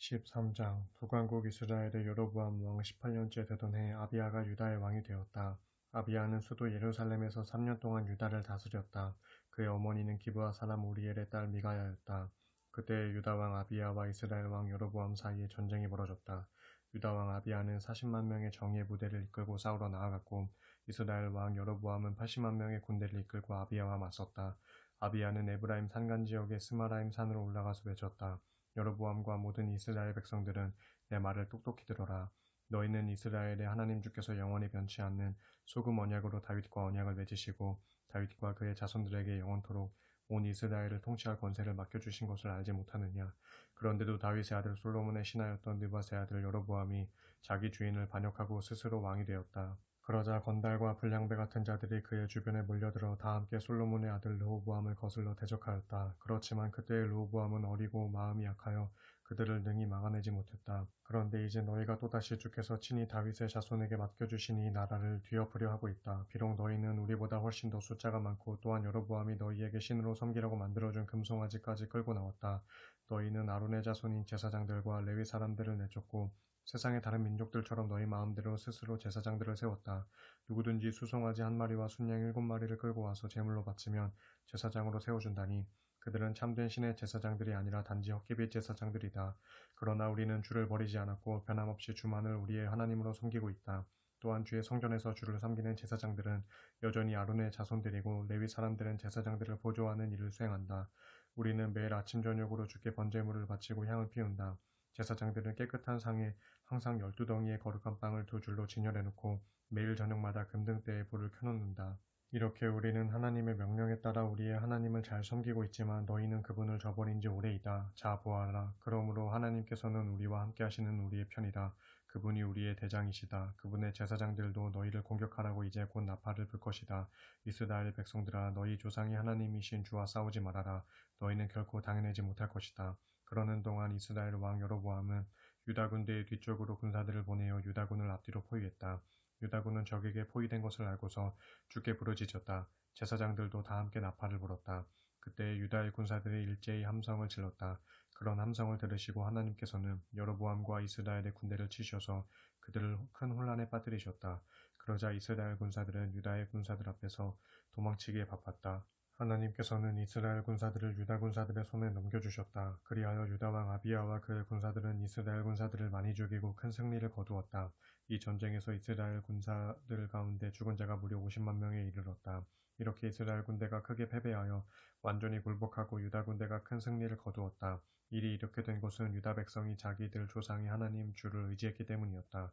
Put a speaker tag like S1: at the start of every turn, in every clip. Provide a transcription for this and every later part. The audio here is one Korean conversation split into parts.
S1: 13장 북왕국 이스라엘의 여로보암 왕 18년째 되던 해 아비야가 유다의 왕이 되었다. 아비야는 수도 예루살렘에서 3년 동안 유다를 다스렸다. 그의 어머니는 기브아 사람 우리엘의 딸 미가야였다. 그때 유다 왕 아비야와 이스라엘 왕 여로보암 사이에 전쟁이 벌어졌다. 유다 왕 아비야는 40만 명의 정예 부대를 이끌고 싸우러 나아갔고 이스라엘 왕 여로보암은 80만 명의 군대를 이끌고 아비야와 맞섰다. 아비야는 에브라임 산간 지역의 스마라임 산으로 올라가서 외쳤다. 여로보암과 모든 이스라엘 백성들은 내 말을 똑똑히 들어라. 너희는 이스라엘의 하나님 주께서 영원히 변치 않는 소금 언약으로 다윗과 언약을 맺으시고 다윗과 그의 자손들에게 영원토록 온 이스라엘을 통치할 권세를 맡겨주신 것을 알지 못하느냐. 그런데도 다윗의 아들 솔로몬의 신하였던 느밧의 아들 여로보암이 자기 주인을 반역하고 스스로 왕이 되었다. 그러자 건달과 불량배 같은 자들이 그의 주변에 몰려들어 다 함께 솔로몬의 아들 르호보암을 거슬러 대적하였다. 그렇지만 그때의 르호보암은 어리고 마음이 약하여 그들을 능히 막아내지 못했다. 그런데 이제 너희가 또다시 주께서 친히 다윗의 자손에게 맡겨주신 이 나라를 뒤엎으려 하고 있다. 비록 너희는 우리보다 훨씬 더 숫자가 많고 또한 여로보암이 너희에게 신으로 섬기라고 만들어준 금송아지까지 끌고 나왔다. 너희는 아론의 자손인 제사장들과 레위 사람들을 내쫓고 세상의 다른 민족들처럼 너희 마음대로 스스로 제사장들을 세웠다. 누구든지 수송아지 한 마리와 순양 7마리를 끌고 와서 제물로 바치면 제사장으로 세워준다니 그들은 참된 신의 제사장들이 아니라 단지 헛개비 제사장들이다. 그러나 우리는 주를 버리지 않았고 변함없이 주만을 우리의 하나님으로 섬기고 있다. 또한 주의 성전에서 주를 섬기는 제사장들은 여전히 아론의 자손들이고 레위 사람들은 제사장들을 보조하는 일을 수행한다. 우리는 매일 아침 저녁으로 주께 번제물을 바치고 향을 피운다. 제사장들은 깨끗한 상에 항상 12덩이의 거룩한 빵을 2줄로 진열해놓고 매일 저녁마다 금등대에 불을 켜놓는다. 이렇게 우리는 하나님의 명령에 따라 우리의 하나님을 잘 섬기고 있지만 너희는 그분을 저버린 지 오래이다. 자 보아라. 그러므로 하나님께서는 우리와 함께 하시는 우리의 편이다. 그분이 우리의 대장이시다. 그분의 제사장들도 너희를 공격하라고 이제 곧 나팔을 불 것이다. 이스라엘 백성들아 너희 조상이 하나님이신 주와 싸우지 말아라. 너희는 결코 당해내지 못할 것이다. 그러는 동안 이스라엘 왕 여로보암은 유다 군대의 뒤쪽으로 군사들을 보내어 유다군을 앞뒤로 포위했다. 유다군은 적에게 포위된 것을 알고서 주께 부르짖었다. 제사장들도 다 함께 나팔을 불었다. 그때 유다의 군사들이 일제히 함성을 질렀다. 그런 함성을 들으시고 하나님께서는 여로보암과 이스라엘의 군대를 치셔서 그들을 큰 혼란에 빠뜨리셨다. 그러자 이스라엘 군사들은 유다의 군사들 앞에서 도망치기에 바빴다. 하나님께서는 이스라엘 군사들을 유다 군사들의 손에 넘겨주셨다. 그리하여 유다 왕 아비야와 그의 군사들은 이스라엘 군사들을 많이 죽이고 큰 승리를 거두었다. 이 전쟁에서 이스라엘 군사들 가운데 죽은 자가 무려 50만 명에 이르렀다. 이렇게 이스라엘 군대가 크게 패배하여 완전히 굴복하고 유다 군대가 큰 승리를 거두었다. 일이 이렇게 된 것은 유다 백성이 자기들 조상이 하나님 주를 의지했기 때문이었다.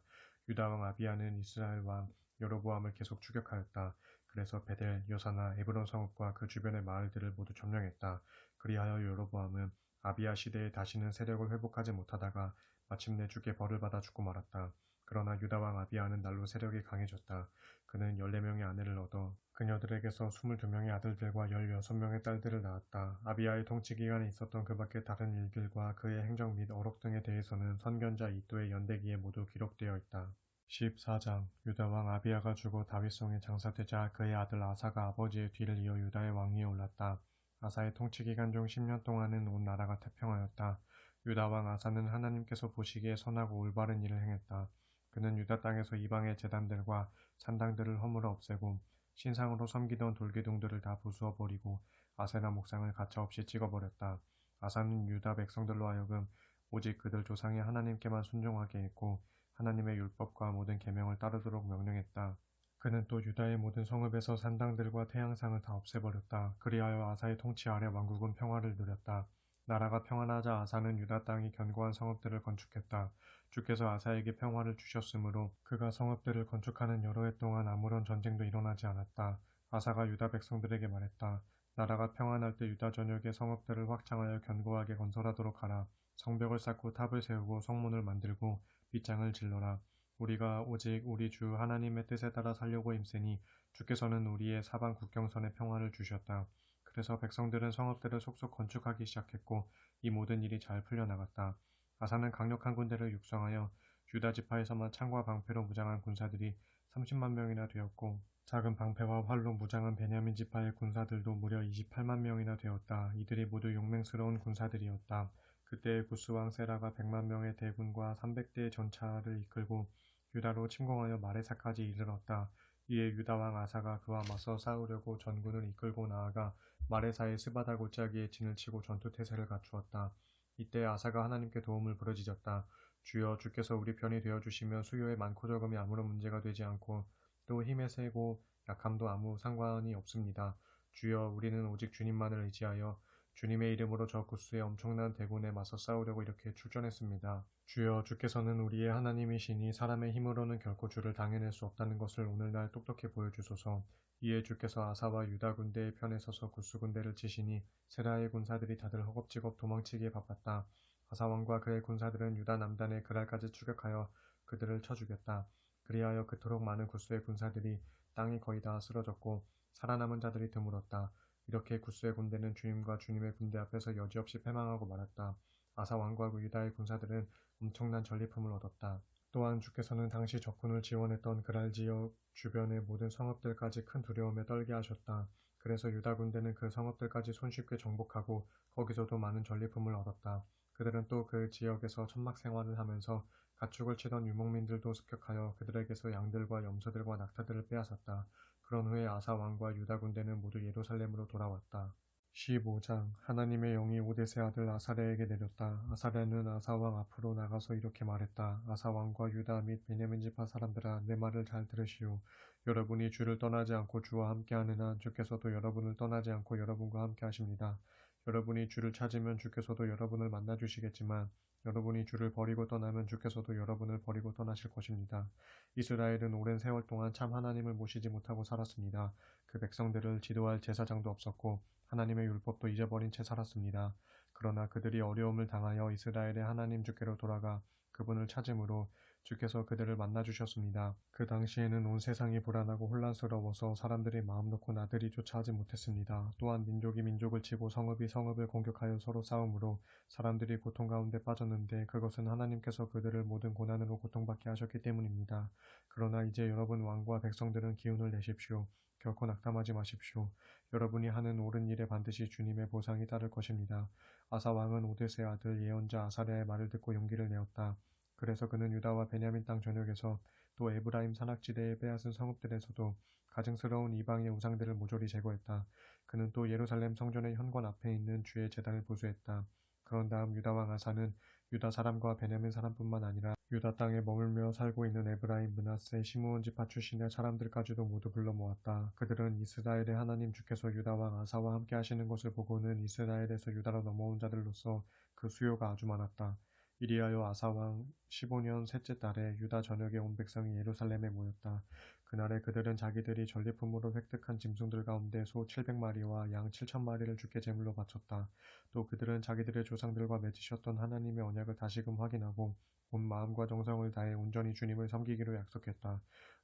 S1: 유다 왕 아비야는 이스라엘 왕 여로보암을 계속 추격하였다. 그래서 베델, 요사나, 에브론 성읍과 그 주변의 마을들을 모두 점령했다. 그리하여 여로보암은 아비야 시대에 다시는 세력을 회복하지 못하다가 마침내 주께 벌을 받아 죽고 말았다. 그러나 유다 왕 아비야는 날로 세력이 강해졌다. 그는 14명의 아내를 얻어 그녀들에게서 22명의 아들들과 16명의 딸들을 낳았다. 아비야의 통치 기간에 있었던 그 밖의 다른 일들과 그의 행적 및 어록 등에 대해서는 선견자 이도의 연대기에 모두 기록되어 있다. 14장 유다 왕 아비야가 죽어 다윗성에 장사되자 그의 아들 아사가 아버지의 뒤를 이어 유다의 왕위에 올랐다. 아사의 통치 기간 중 10년 동안은 온 나라가 태평하였다. 유다 왕 아사는 하나님께서 보시기에 선하고 올바른 일을 행했다. 그는 유다 땅에서 이방의 제단들과 산당들을 허물어 없애고 신상으로 섬기던 돌기둥들을 다 부수어 버리고 아세라 목상을 가차없이 찍어버렸다. 아사는 유다 백성들로 하여금 오직 그들 조상의 하나님께만 순종하게 했고 하나님의 율법과 모든 계명을 따르도록 명령했다. 그는 또 유다의 모든 성읍에서 산당들과 태양상을 다 없애버렸다. 그리하여 아사의 통치 아래 왕국은 평화를 누렸다. 나라가 평안하자 아사는 유다 땅이 견고한 성읍들을 건축했다. 주께서 아사에게 평화를 주셨으므로 그가 성읍들을 건축하는 여러 해 동안 아무런 전쟁도 일어나지 않았다. 아사가 유다 백성들에게 말했다. 나라가 평안할 때 유다 전역의 성읍들을 확장하여 견고하게 건설하도록 하라. 성벽을 쌓고 탑을 세우고 성문을 만들고 빗장을 질러라. 우리가 오직 우리 주 하나님의 뜻에 따라 살려고 힘쓰니 주께서는 우리의 사방 국경선에 평화를 주셨다. 그래서 백성들은 성읍들을 속속 건축하기 시작했고 이 모든 일이 잘 풀려나갔다. 아사는 강력한 군대를 육성하여 유다 지파에서만 창과 방패로 무장한 군사들이 30만 명이나 되었고 작은 방패와 활로 무장한 베냐민 지파의 군사들도 무려 28만 명이나 되었다. 이들이 모두 용맹스러운 군사들이었다. 그때 구스 왕 세라가 100만 명의 대군과 300대의 전차를 이끌고 유다로 침공하여 마레사까지 이르렀다. 이에 유다 왕 아사가 그와 맞서 싸우려고 전군을 이끌고 나아가 마레사의 스바다 골짜기에 진을 치고 전투 태세를 갖추었다. 이때 아사가 하나님께 도움을 부르짖었다. 주여, 주께서 우리 편이 되어주시면 수요의 많고 적음이 아무런 문제가 되지 않고 또 힘의 세고 약함도 아무 상관이 없습니다. 주여, 우리는 오직 주님만을 의지하여 주님의 이름으로 저 구스의 엄청난 대군에 맞서 싸우려고 이렇게 출전했습니다. 주여, 주께서는 우리의 하나님이시니 사람의 힘으로는 결코 주를 당해낼 수 없다는 것을 오늘날 똑똑히 보여주소서. 이에 주께서 아사와 유다 군대의 편에 서서 구스 군대를 치시니 세라의 군사들이 다들 허겁지겁 도망치기에 바빴다. 아사 왕과 그의 군사들은 유다 남단의 그랄까지 추격하여 그들을 쳐 죽였다. 그리하여 그토록 많은 구스의 군사들이 땅이 거의 다 쓰러졌고 살아남은 자들이 드물었다. 이렇게 구스의 군대는 주님과 주님의 군대 앞에서 여지없이 패망하고 말았다. 아사 왕과 유다의 군사들은 엄청난 전리품을 얻었다. 또한 주께서는 당시 적군을 지원했던 그랄 지역 주변의 모든 성읍들까지 큰 두려움에 떨게 하셨다. 그래서 유다 군대는 그 성읍들까지 손쉽게 정복하고 거기서도 많은 전리품을 얻었다. 그들은 또 그 지역에서 천막 생활을 하면서 가축을 치던 유목민들도 습격하여 그들에게서 양들과 염소들과 낙타들을 빼앗았다. 그런 후에 아사 왕과 유다 군대는 모두 예루살렘으로 돌아왔다. 15장. 하나님의 영이 오뎃의 아들 아사랴에게 내렸다. 아사랴는 아사 왕 앞으로 나가서 이렇게 말했다. 아사 왕과 유다 및 베냐민 지파 사람들아, 내 말을 잘 들으시오. 여러분이 주를 떠나지 않고 주와 함께하는 한 주께서도 여러분을 떠나지 않고 여러분과 함께하십니다. 여러분이 주를 찾으면 주께서도 여러분을 만나주시겠지만 여러분이 주를 버리고 떠나면 주께서도 여러분을 버리고 떠나실 것입니다. 이스라엘은 오랜 세월 동안 참 하나님을 모시지 못하고 살았습니다. 그 백성들을 지도할 제사장도 없었고 하나님의 율법도 잊어버린 채 살았습니다. 그러나 그들이 어려움을 당하여 이스라엘의 하나님 주께로 돌아가 그분을 찾음으로 주께서 그들을 만나주셨습니다. 그 당시에는 온 세상이 불안하고 혼란스러워서 사람들이 마음 놓고 나들이 조차 하지 못했습니다. 또한 민족이 민족을 치고 성읍이 성읍을 공격하여 서로 싸움으로 사람들이 고통 가운데 빠졌는데 그것은 하나님께서 그들을 모든 고난으로 고통받게 하셨기 때문입니다. 그러나 이제 여러분 왕과 백성들은 기운을 내십시오. 결코 낙담하지 마십시오. 여러분이 하는 옳은 일에 반드시 주님의 보상이 따를 것입니다. 아사 왕은 오뎃의 아들 예언자 아사랴의 말을 듣고 용기를 내었다. 그래서 그는 유다와 베냐민 땅 전역에서 또 에브라임 산악지대의 빼앗은 성읍들에서도 가증스러운 이방의 우상들을 모조리 제거했다. 그는 또 예루살렘 성전의 현관 앞에 있는 주의 제단을 보수했다. 그런 다음 유다 왕 아사는 유다 사람과 베냐민 사람뿐만 아니라 유다 땅에 머물며 살고 있는 에브라임, 므낫세, 시므온 지파 출신의 사람들까지도 모두 불러 모았다. 그들은 이스라엘의 하나님 주께서 유다 왕 아사와 함께 하시는 것을 보고는 이스라엘에서 유다로 넘어온 자들로서 그 수요가 아주 많았다. 이리하여 아사 왕 15년 셋째 달에 유다 전역의 온 백성이 예루살렘에 모였다. 그날에 그들은 자기들이 전리품으로 획득한 짐승들 가운데 소 700마리와 양 7,000마리를 주께 제물로 바쳤다. 또 그들은 자기들의 조상들과 맺으셨던 하나님의 언약을 다시금 확인하고 온 마음과 정성을 다해 온전히 주님을 섬기기로 약속했다.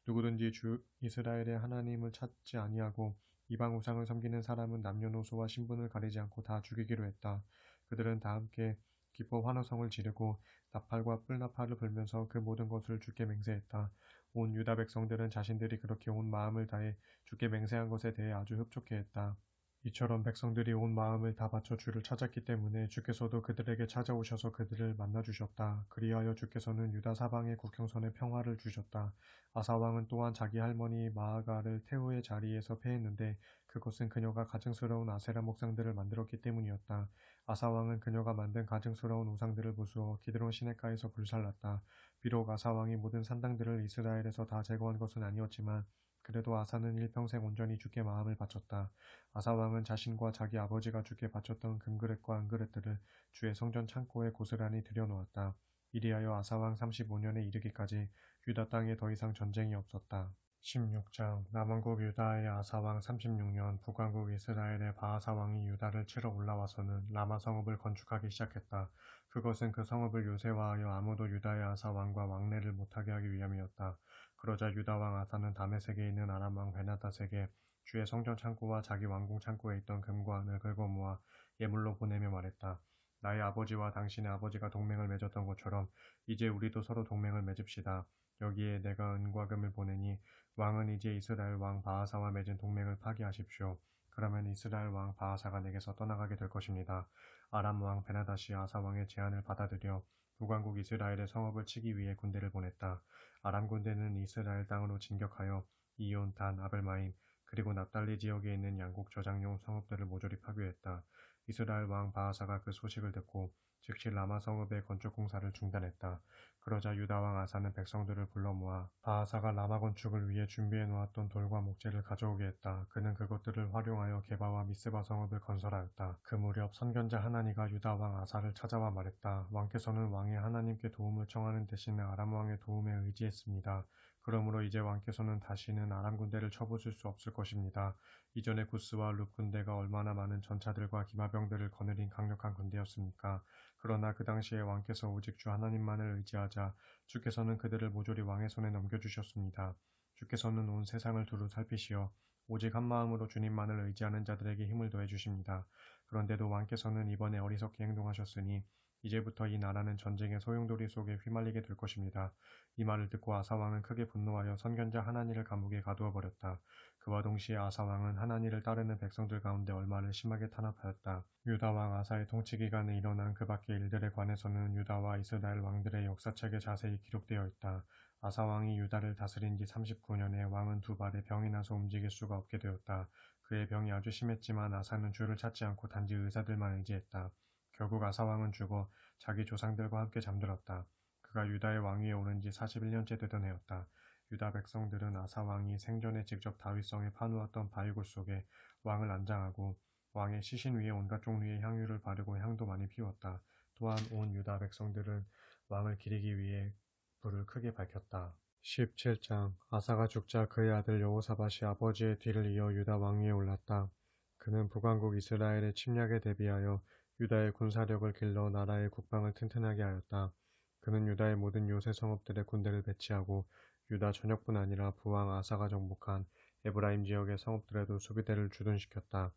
S1: 누구든지 주 이스라엘의 하나님을 찾지 아니하고 이방 우상을 섬기는 사람은 남녀노소와 신분을 가리지 않고 다 죽이기로 했다. 그들은 다 함께 기뻐 환호성을 지르고 나팔과 뿔나팔을 불면서 그 모든 것을 주께 맹세했다. 온 유다 백성들은 자신들이 그렇게 온 마음을 다해 주께 맹세한 것에 대해 아주 흡족해했다. 이처럼 백성들이 온 마음을 다 바쳐 주를 찾았기 때문에 주께서도 그들에게 찾아오셔서 그들을 만나주셨다. 그리하여 주께서는 유다 사방의 국경선에 평화를 주셨다. 아사 왕은 또한 자기 할머니 마아가를 태후의 자리에서 패했는데 그것은 그녀가 가증스러운 아세라 목상들을 만들었기 때문이었다. 아사 왕은 그녀가 만든 가증스러운 우상들을 부수어 기드론 시내가에서 불살랐다. 비록 아사 왕이 모든 산당들을 이스라엘에서 다 제거한 것은 아니었지만 그래도 아사는 일평생 온전히 주께 마음을 바쳤다. 아사 왕은 자신과 자기 아버지가 주께 바쳤던 금그릇과 은그릇들을 주의 성전 창고에 고스란히 들여놓았다. 이리하여 아사 왕 35년에 이르기까지 유다 땅에 더 이상 전쟁이 없었다. 16장. 남왕국 유다의 아사 왕 36년 북왕국 이스라엘의 바하사 왕이 유다를 치러 올라와서는 라마 성읍을 건축하기 시작했다. 그것은 그 성읍을 요새화하여 아무도 유다의 아사 왕과 왕래를 못하게 하기 위함이었다. 그러자 유다 왕 아사는 다메섹에 있는 아람 왕 베나닷에게 주의 성전 창고와 자기 왕궁 창고에 있던 금과 은을 긁어 모아 예물로 보내며 말했다. 나의 아버지와 당신의 아버지가 동맹을 맺었던 것처럼 이제 우리도 서로 동맹을 맺읍시다. 여기에 내가 은과 금을 보내니 왕은 이제 이스라엘 왕 바하사와 맺은 동맹을 파기하십시오. 그러면 이스라엘 왕 바하사가 내게서 떠나가게 될 것입니다. 아람 왕 베나다시 아사 왕의 제안을 받아들여 북왕국 이스라엘의 성읍을 치기 위해 군대를 보냈다. 아람 군대는 이스라엘 땅으로 진격하여 이온, 단, 아벨마임, 그리고 납달리 지역에 있는 양국 저장용 성읍들을 모조리 파괴했다. 이스라엘 왕 바하사가 그 소식을 듣고 즉시 라마 성읍의 건축 공사를 중단했다. 그러자 유다 왕 아사는 백성들을 불러 모아 바하사가 라마 건축을 위해 준비해 놓았던 돌과 목재를 가져오게 했다. 그는 그것들을 활용하여 게바와 미스바 성읍을 건설하였다. 그 무렵 선견자 하나니가 유다 왕 아사를 찾아와 말했다. 왕께서는 왕의 하나님께 도움을 청하는 대신에 아람 왕의 도움에 의지했습니다. 그러므로 이제 왕께서는 다시는 아람 군대를 쳐부술 수 없을 것입니다. 이전에 구스와 룹 군대가 얼마나 많은 전차들과 기마병들을 거느린 강력한 군대였습니까? 그러나 그 당시에 왕께서 오직 주 하나님만을 의지하자 주께서는 그들을 모조리 왕의 손에 넘겨주셨습니다. 주께서는 온 세상을 두루 살피시어 오직 한 마음으로 주님만을 의지하는 자들에게 힘을 더해 주십니다. 그런데도 왕께서는 이번에 어리석게 행동하셨으니 이제부터 이 나라는 전쟁의 소용돌이 속에 휘말리게 될 것입니다. 이 말을 듣고 아사왕은 크게 분노하여 선견자 하나니를 감옥에 가두어 버렸다. 그와 동시에 아사왕은 하나니를 따르는 백성들 가운데 얼마를 심하게 탄압하였다. 유다왕 아사의 통치 기간에 일어난 그 밖의 일들에 관해서는 유다와 이스라엘 왕들의 역사책에 자세히 기록되어 있다. 아사왕이 유다를 다스린 지 39년에 왕은 두 발에 병이 나서 움직일 수가 없게 되었다. 그의 병이 아주 심했지만 아사는 주를 찾지 않고 단지 의사들만 의지했다. 결국 아사왕은 죽어 자기 조상들과 함께 잠들었다. 그가 유다의 왕위에 오른 지 41년째 되던 해였다. 유다 백성들은 아사왕이 생전에 직접 다윗성에 파놓았던 바위굴 속에 왕을 안장하고 왕의 시신 위에 온갖 종류의 향유를 바르고 향도 많이 피웠다. 또한 온 유다 백성들은 왕을 기리기 위해 불을 크게 밝혔다. 17장 아사가 죽자 그의 아들 여호사밧이 아버지의 뒤를 이어 유다 왕위에 올랐다. 그는 북왕국 이스라엘의 침략에 대비하여 유다의 군사력을 길러 나라의 국방을 튼튼하게 하였다. 그는 유다의 모든 요새 성읍들의 군대를 배치하고 유다 전역뿐 아니라 부왕 아사가 정복한 에브라임 지역의 성읍들에도 수비대를 주둔시켰다.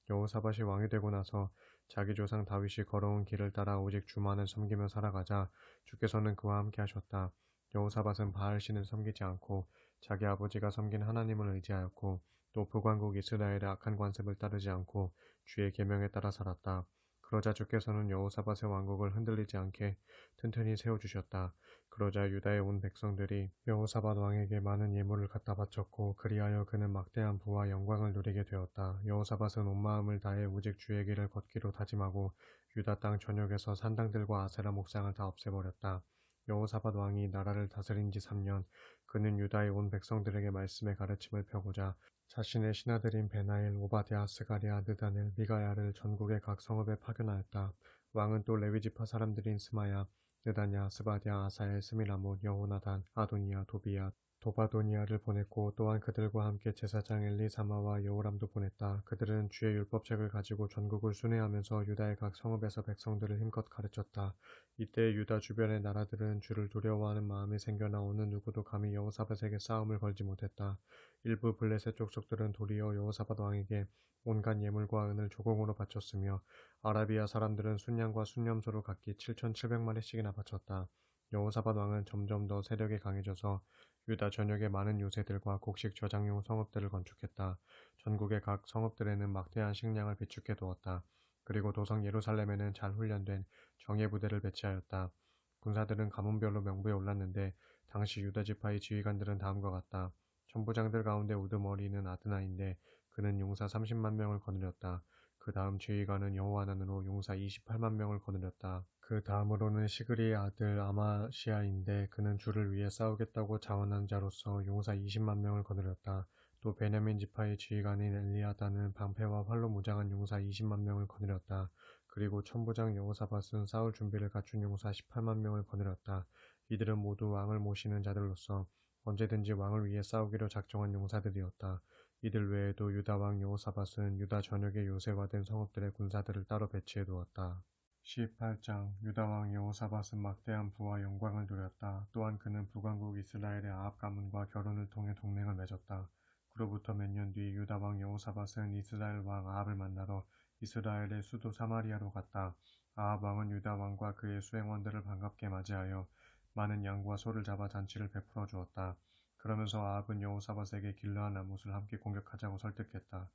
S1: 여호사밧이 왕이 되고 나서 자기 조상 다윗이 걸어온 길을 따라 오직 주만을 섬기며 살아가자 주께서는 그와 함께 하셨다. 여호사밧은 바알신을 섬기지 않고 자기 아버지가 섬긴 하나님을 의지하였고 또 북왕국 이스라엘의 악한 관습을 따르지 않고 주의 계명에 따라 살았다. 그러자 주께서는 여호사밧의 왕국을 흔들리지 않게 튼튼히 세워주셨다. 그러자 유다의 온 백성들이 여호사밧 왕에게 많은 예물을 갖다 바쳤고 그리하여 그는 막대한 부와 영광을 누리게 되었다. 여호사밧은 온 마음을 다해 오직 주의 길을 걷기로 다짐하고 유다 땅 전역에서 산당들과 아세라 목상을 다 없애버렸다. 여호사밧 왕이 나라를 다스린 지 3년, 그는 유다의 온 백성들에게 말씀의 가르침을 펴고자 자신의 신하들인 베나엘, 오바댜, 스가랴, 느다넬, 미가야를 전국의 각 성읍에 파견하였다. 왕은 또 레위지파 사람들인 스마야, 느다냐, 스바랴, 아사엘, 스미라못, 여호나단, 아도니아, 도비야, 도바도니아를 보냈고 또한 그들과 함께 제사장 엘리사마와 여호람도 보냈다. 그들은 주의 율법책을 가지고 전국을 순회하면서 유다의 각 성읍에서 백성들을 힘껏 가르쳤다. 이때 유다 주변의 나라들은 주를 두려워하는 마음이 생겨나 어느 누구도 감히 여호사밧에게 싸움을 걸지 못했다. 일부 블레셋 족속들은 도리어 여호사밧 왕에게 온갖 예물과 은을 조공으로 바쳤으며 아라비아 사람들은 순양과 순념소를 각기 7,700마리씩이나 바쳤다. 여호사밧 왕은 점점 더 세력이 강해져서 유다 전역의 많은 요새들과 곡식 저장용 성읍들을 건축했다. 전국의 각 성읍들에는 막대한 식량을 비축해 두었다. 그리고 도성 예루살렘에는 잘 훈련된 정예 부대를 배치하였다. 군사들은 가문별로 명부에 올랐는데 당시 유다 지파의 지휘관들은 다음과 같다. 천부장들 가운데 우두머리는 아드나인데 그는 용사 30만 명을 거느렸다. 그 다음 지휘관은 여호하난으로 용사 28만 명을 거느렸다. 그 다음으로는 시그리의 아들 아마시아인데 그는 주를 위해 싸우겠다고 자원한 자로서 용사 20만 명을 거느렸다. 또 베냐민 지파의 지휘관인 엘리아다는 방패와 활로 무장한 용사 20만 명을 거느렸다. 그리고 천부장 여호사밧은 싸울 준비를 갖춘 용사 18만 명을 거느렸다. 이들은 모두 왕을 모시는 자들로서 언제든지 왕을 위해 싸우기로 작정한 용사들이었다. 이들 외에도 유다 왕 여호사밧은 유다 전역의 요새화된 성읍들의 군사들을 따로 배치해 두었다. 18장 유다 왕 여호사밧은 막대한 부와 영광을 누렸다. 또한 그는 북왕국 이스라엘의 아합 가문과 결혼을 통해 동맹을 맺었다. 그로부터 몇 년 뒤 유다 왕 여호사밧은 이스라엘 왕 아합을 만나러 이스라엘의 수도 사마리아로 갔다. 아합 왕은 유다 왕과 그의 수행원들을 반갑게 맞이하여 많은 양과 소를 잡아 잔치를 베풀어 주었다. 그러면서 아합은 여호사밧에게 길르한 라못을 함께 공격하자고 설득했다.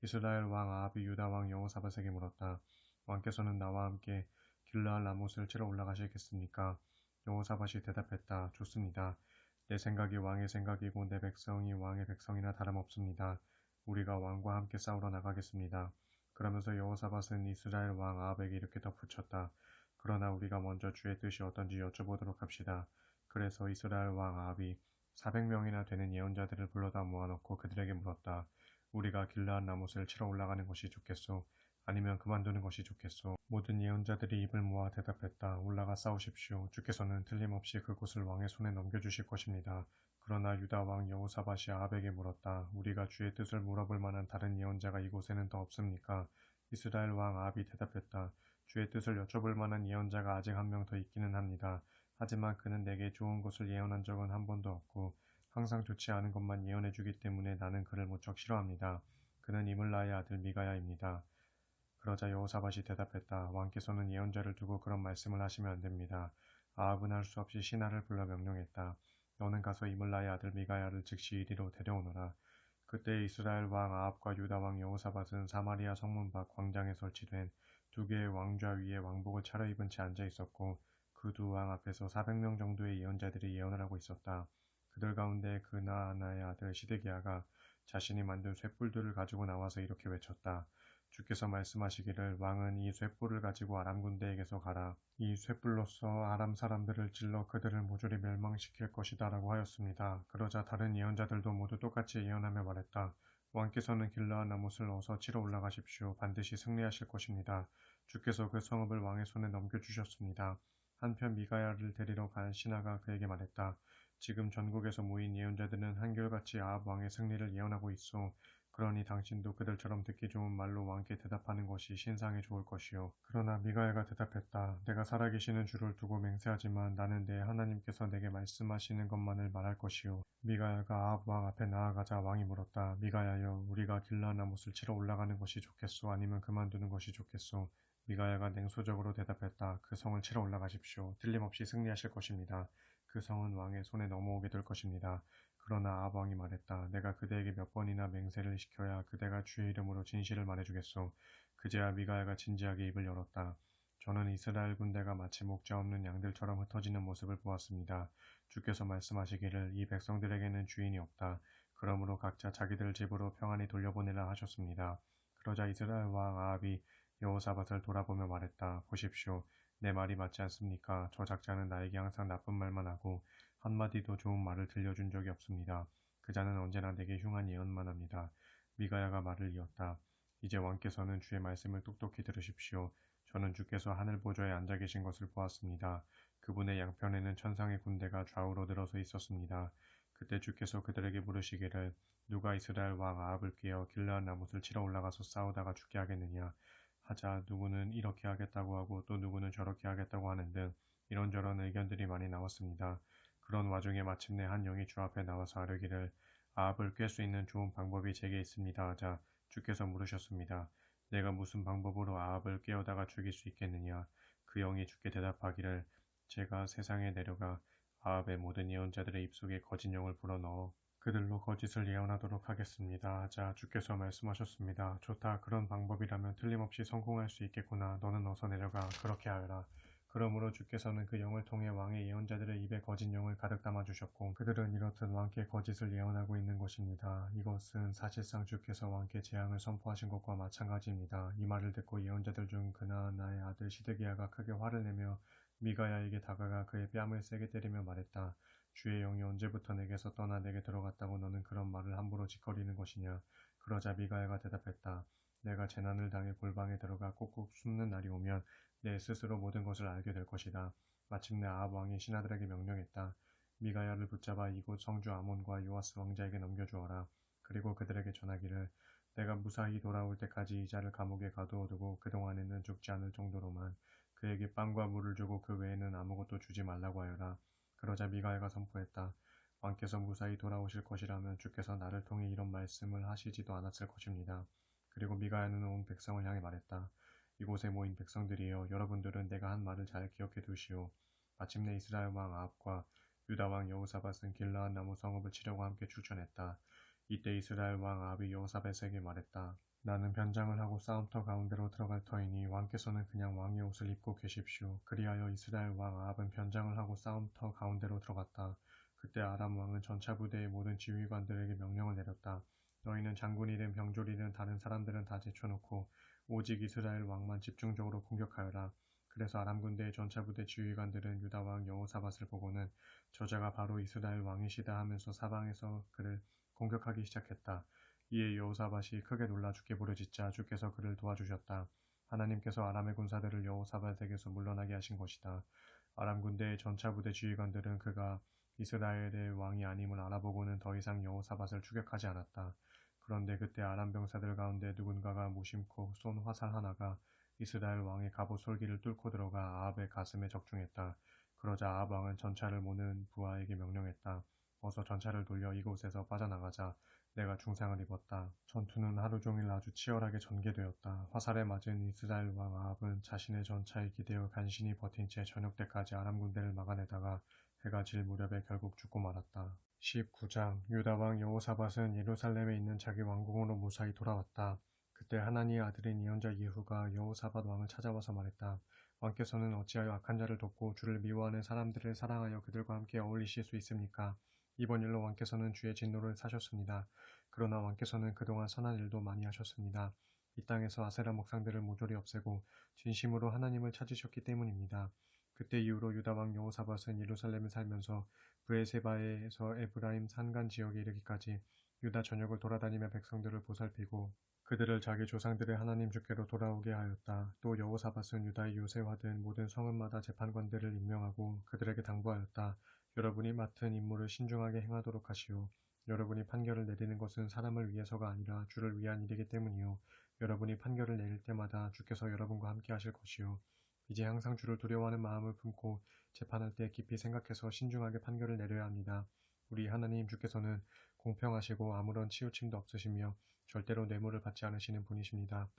S1: 이스라엘 왕 아합이 유다 왕 여호사밧에게 물었다. 왕께서는 나와 함께 길르앗 라못을 치러 올라가시겠습니까? 여호사밧이 대답했다. 좋습니다. 내 생각이 왕의 생각이고 내 백성이 왕의 백성이나 다름없습니다. 우리가 왕과 함께 싸우러 나가겠습니다. 그러면서 여호사밧은 이스라엘 왕 아합에게 이렇게 덧붙였다. 그러나 우리가 먼저 주의 뜻이 어떤지 여쭤보도록 합시다. 그래서 이스라엘 왕 아합이 400명이나 되는 예언자들을 불러다 모아놓고 그들에게 물었다. 우리가 길르앗 라못을 치러 올라가는 것이 좋겠소? 아니면 그만두는 것이 좋겠소? 모든 예언자들이 입을 모아 대답했다. 올라가 싸우십시오. 주께서는 틀림없이 그곳을 왕의 손에 넘겨주실 것입니다. 그러나 유다 왕 여호사밧이 아합에게 물었다. 우리가 주의 뜻을 물어볼 만한 다른 예언자가 이곳에는 더 없습니까? 이스라엘 왕 아합이 대답했다. 주의 뜻을 여쭤볼 만한 예언자가 아직 한 명 더 있기는 합니다. 하지만 그는 내게 좋은 것을 예언한 적은 한 번도 없고 항상 좋지 않은 것만 예언해 주기 때문에 나는 그를 무척 싫어합니다. 그는 이물라의 아들 미가야입니다. 그러자 여호사밧이 대답했다. 왕께서는 예언자를 두고 그런 말씀을 하시면 안 됩니다. 아합은 할 수 없이 신하를 불러 명령했다. 너는 가서 이물라의 아들 미가야를 즉시 이리로 데려오너라. 그때 이스라엘 왕 아합과 유다 왕 여호사밧은 사마리아 성문 밖 광장에 설치된 두 개의 왕좌 위에 왕복을 차려입은 채 앉아 있었고 그 두 왕 앞에서 400명 정도의 예언자들이 예언을 하고 있었다. 그들 가운데 그나아나의 아들 시드기야가 자신이 만든 쇳불들을 가지고 나와서 이렇게 외쳤다. 주께서 말씀하시기를 왕은 이 쇳불을 가지고 아람 군대에게서 가라. 이 쇳불로서 아람 사람들을 찔러 그들을 모조리 멸망시킬 것이다 라고 하였습니다. 그러자 다른 예언자들도 모두 똑같이 예언하며 말했다. 왕께서는 길르앗 라못을 어서 치러 올라가십시오. 반드시 승리하실 것입니다. 주께서 그 성읍을 왕의 손에 넘겨주셨습니다. 한편 미가야를 데리러 간 신하가 그에게 말했다. 지금 전국에서 모인 예언자들은 한결같이 아합 왕의 승리를 예언하고 있어. 그러니 당신도 그들처럼 듣기 좋은 말로 왕께 대답하는 것이 신상에 좋을 것이요. 그러나 미가야가 대답했다. 내가 살아계시는 주를 두고 맹세하지만 나는 내 하나님께서 내게 말씀하시는 것만을 말할 것이요. 미가야가 아합 왕 앞에 나아가자 왕이 물었다. 미가야여, 우리가 길르앗 라못을 치러 올라가는 것이 좋겠소? 아니면 그만두는 것이 좋겠소? 미가야가 냉소적으로 대답했다. 그 성을 치러 올라가십시오. 틀림없이 승리하실 것입니다. 그 성은 왕의 손에 넘어오게 될 것입니다. 그러나 아합 왕이 말했다. 내가 그대에게 몇 번이나 맹세를 시켜야 그대가 주의 이름으로 진실을 말해주겠소. 그제야 미가야가 진지하게 입을 열었다. 저는 이스라엘 군대가 마치 목자 없는 양들처럼 흩어지는 모습을 보았습니다. 주께서 말씀하시기를 이 백성들에게는 주인이 없다. 그러므로 각자 자기들 집으로 평안히 돌려보내라 하셨습니다. 그러자 이스라엘 왕 아합이 여호사밧을 돌아보며 말했다. 보십시오. 내 말이 맞지 않습니까? 저 작자는 나에게 항상 나쁜 말만 하고 한마디도 좋은 말을 들려준 적이 없습니다. 그자는 언제나 내게 흉한 예언만 합니다. 미가야가 말을 이었다. 이제 왕께서는 주의 말씀을 똑똑히 들으십시오. 저는 주께서 하늘 보좌에 앉아 계신 것을 보았습니다. 그분의 양편에는 천상의 군대가 좌우로 늘어서 있었습니다. 그때 주께서 그들에게 물으시기를 누가 이스라엘 왕 아합을 꾀어 길르앗 라못을 치러 올라가서 싸우다가 죽게 하겠느냐 하자 누구는 이렇게 하겠다고 하고 또 누구는 저렇게 하겠다고 하는 등 이런저런 의견들이 많이 나왔습니다. 그런 와중에 마침내 한 영이 주 앞에 나와서 아뢰기를 아합을 깰 수 있는 좋은 방법이 제게 있습니다 하자 주께서 물으셨습니다. 내가 무슨 방법으로 아합을 깨어다가 죽일 수 있겠느냐? 그 영이 주께 대답하기를 제가 세상에 내려가 아합의 모든 예언자들의 입속에 거짓 영을 불어넣어 그들로 거짓을 예언하도록 하겠습니다. 하자 주께서 말씀하셨습니다. 좋다. 그런 방법이라면 틀림없이 성공할 수 있겠구나. 너는 어서 내려가 그렇게 하여라. 그러므로 주께서는 그 영을 통해 왕의 예언자들의 입에 거짓 영을 가득 담아주셨고 그들은 이렇듯 왕께 거짓을 예언하고 있는 것입니다. 이것은 사실상 주께서 왕께 재앙을 선포하신 것과 마찬가지입니다. 이 말을 듣고 예언자들 중 그나아나의 아들 시드기야가 크게 화를 내며 미가야에게 다가가 그의 뺨을 세게 때리며 말했다. 주의 영이 언제부터 내게서 떠나 내게 들어갔다고 너는 그런 말을 함부로 짓거리는 것이냐. 그러자 미가야가 대답했다. 내가 재난을 당해 골방에 들어가 꾹꾹 숨는 날이 오면 내 스스로 모든 것을 알게 될 것이다. 마침내 아합 왕이 신하들에게 명령했다. 미가야를 붙잡아 이곳 성주 아몬과 요아스 왕자에게 넘겨주어라. 그리고 그들에게 전하기를 내가 무사히 돌아올 때까지 이 자를 감옥에 가두어두고 그동안에는 죽지 않을 정도로만 그에게 빵과 물을 주고 그 외에는 아무것도 주지 말라고 하여라. 그러자 미가야가 선포했다. 왕께서 무사히 돌아오실 것이라면 주께서 나를 통해 이런 말씀을 하시지도 않았을 것입니다. 그리고 미가야는 온 백성을 향해 말했다. 이곳에 모인 백성들이여 여러분들은 내가 한 말을 잘 기억해 두시오. 마침내 이스라엘 왕 아합과 유다 왕 여호사밧은 길르앗 나무 성읍을 치려고 함께 출전했다. 이때 이스라엘 왕 아합이 여호사밧에게 말했다. 나는 변장을 하고 싸움터 가운데로 들어갈 터이니 왕께서는 그냥 왕의 옷을 입고 계십시오. 그리하여 이스라엘 왕 아합은 변장을 하고 싸움터 가운데로 들어갔다. 그때 아람 왕은 전차 부대의 모든 지휘관들에게 명령을 내렸다. 너희는 장군이든 병졸이든 다른 사람들은 다 제쳐놓고 오직 이스라엘 왕만 집중적으로 공격하여라. 그래서 아람 군대의 전차 부대 지휘관들은 유다 왕 여호사밧을 보고는 저자가 바로 이스라엘 왕이시다 하면서 사방에서 그를 공격하기 시작했다. 이에 여호사밧이 크게 놀라 주께 부르짖자 주께서 그를 도와주셨다. 하나님께서 아람의 군사들을 여호사밧에게서 물러나게 하신 것이다. 아람 군대의 전차 부대 지휘관들은 그가 이스라엘의 왕이 아님을 알아보고는 더 이상 여호사밧을 추격하지 않았다. 그런데 그때 아람 병사들 가운데 누군가가 무심코 쏜 화살 하나가 이스라엘 왕의 갑옷 솔기를 뚫고 들어가 아합의 가슴에 적중했다. 그러자 아합 왕은 전차를 모는 부하에게 명령했다. 어서 전차를 돌려 이곳에서 빠져나가자. 내가 중상을 입었다. 전투는 하루 종일 아주 치열하게 전개되었다. 화살에 맞은 이스라엘 왕 아합은 자신의 전차에 기대어 간신히 버틴 채 저녁 때까지 아람 군대를 막아내다가 해가 질 무렵에 결국 죽고 말았다. 19장 유다 왕 여호사밧은 예루살렘에 있는 자기 왕궁으로 무사히 돌아왔다. 그때 하나니의 아들인 예언자 예후가 여호사밧 왕을 찾아와서 말했다. 왕께서는 어찌하여 악한 자를 돕고 주를 미워하는 사람들을 사랑하여 그들과 함께 어울리실 수 있습니까? 이번 일로 왕께서는 주의 진노를 사셨습니다. 그러나 왕께서는 그동안 선한 일도 많이 하셨습니다. 이 땅에서 아세라 목상들을 모조리 없애고 진심으로 하나님을 찾으셨기 때문입니다. 그때 이후로 유다 왕 여호사밧은 예루살렘에 살면서 브에세바에서 에브라임 산간 지역에 이르기까지 유다 전역을 돌아다니며 백성들을 보살피고 그들을 자기 조상들의 하나님 주께로 돌아오게 하였다. 또 여호사밧은 유다의 요새화된 모든 성읍마다 재판관들을 임명하고 그들에게 당부하였다. 여러분이 맡은 임무를 신중하게 행하도록 하시오. 여러분이 판결을 내리는 것은 사람을 위해서가 아니라 주를 위한 일이기 때문이요. 여러분이 판결을 내릴 때마다 주께서 여러분과 함께 하실 것이요. 이제 항상 주를 두려워하는 마음을 품고 재판할 때 깊이 생각해서 신중하게 판결을 내려야 합니다. 우리 하나님 주께서는 공평하시고 아무런 치우침도 없으시며 절대로 뇌물을 받지 않으시는 분이십니다.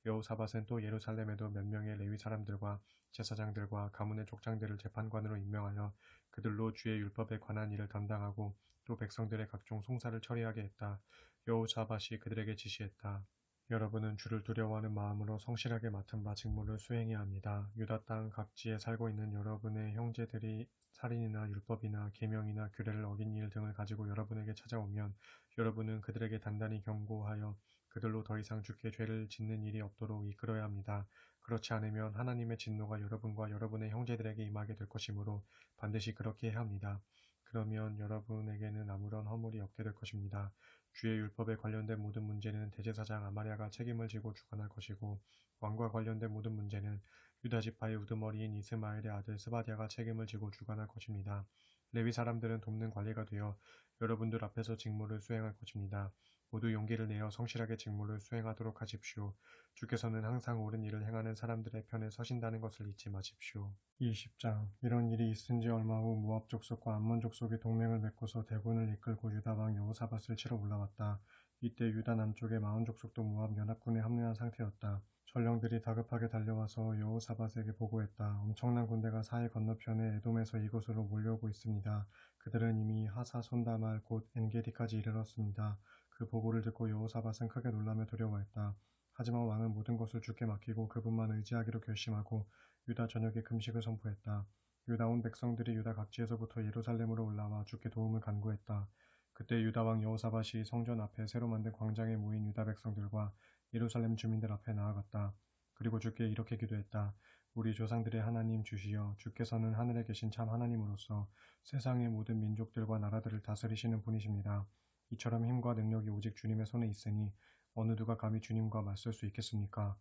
S1: 여호사밧은 또 예루살렘에도 몇 명의 레위 사람들과 제사장들과 가문의 족장들을 재판관으로 임명하여 그들로 주의 율법에 관한 일을 담당하고 또 백성들의 각종 송사를 처리하게 했다. 여호사밧이 그들에게 지시했다. 여러분은 주를 두려워하는 마음으로 성실하게 맡은 바 직무를 수행해야 합니다. 유다 땅 각지에 살고 있는 여러분의 형제들이 살인이나 율법이나 계명이나 규례를 어긴 일 등을 가지고 여러분에게 찾아오면 여러분은 그들에게 단단히 경고하여 그들로 더 이상 주께 죄를 짓는 일이 없도록 이끌어야 합니다. 그렇지 않으면 하나님의 진노가 여러분과 여러분의 형제들에게 임하게 될 것이므로 반드시 그렇게 해야 합니다. 그러면 여러분에게는 아무런 허물이 없게 될 것입니다. 주의 율법에 관련된 모든 문제는 대제사장 아마랴가 책임을 지고 주관할 것이고 왕과 관련된 모든 문제는 유다 지파의 우두머리인 이스마엘의 아들 스바디아가 책임을 지고 주관할 것입니다. 레위 사람들은 돕는 관리가 되어 여러분들 앞에서 직무를 수행할 것입니다. 모두 용기를 내어 성실하게 직무를 수행하도록 하십시오. 주께서는 항상 옳은 일을 행하는 사람들의 편에 서신다는 것을 잊지 마십시오. 20장 이런 일이 있은 지 얼마 후 모압 족속과 암몬 족속이 동맹을 맺고서 대군을 이끌고 유다 왕 여호사밧을 치러 올라왔다. 이때 유다 남쪽의 마온 족속도 모압 연합군에 합류한 상태였다. 전령들이 다급하게 달려와서 여호사밧에게 보고했다. 엄청난 군대가 사해 건너편의 에돔에서 이곳으로 몰려오고 있습니다. 그들은 이미 하사 손다말 곧 엔게디까지 이르렀습니다. 그 보고를 듣고 여호사밧은 크게 놀라며 두려워했다. 하지만 왕은 모든 것을 주께 맡기고 그분만 의지하기로 결심하고 유다 전역에 금식을 선포했다. 유다 온 백성들이 유다 각지에서부터 예루살렘으로 올라와 주께 도움을 간구했다. 그때 유다 왕 여호사밧이 성전 앞에 새로 만든 광장에 모인 유다 백성들과 예루살렘 주민들 앞에 나아갔다. 그리고 주께 이렇게 기도했다. 우리 조상들의 하나님 주시여, 주께서는 하늘에 계신 참 하나님으로서 세상의 모든 민족들과 나라들을 다스리시는 분이십니다. 이처럼 힘과 능력이 오직 주님의 손에 있으니 어느 누가 감히 주님과 맞설 수 있겠습니까?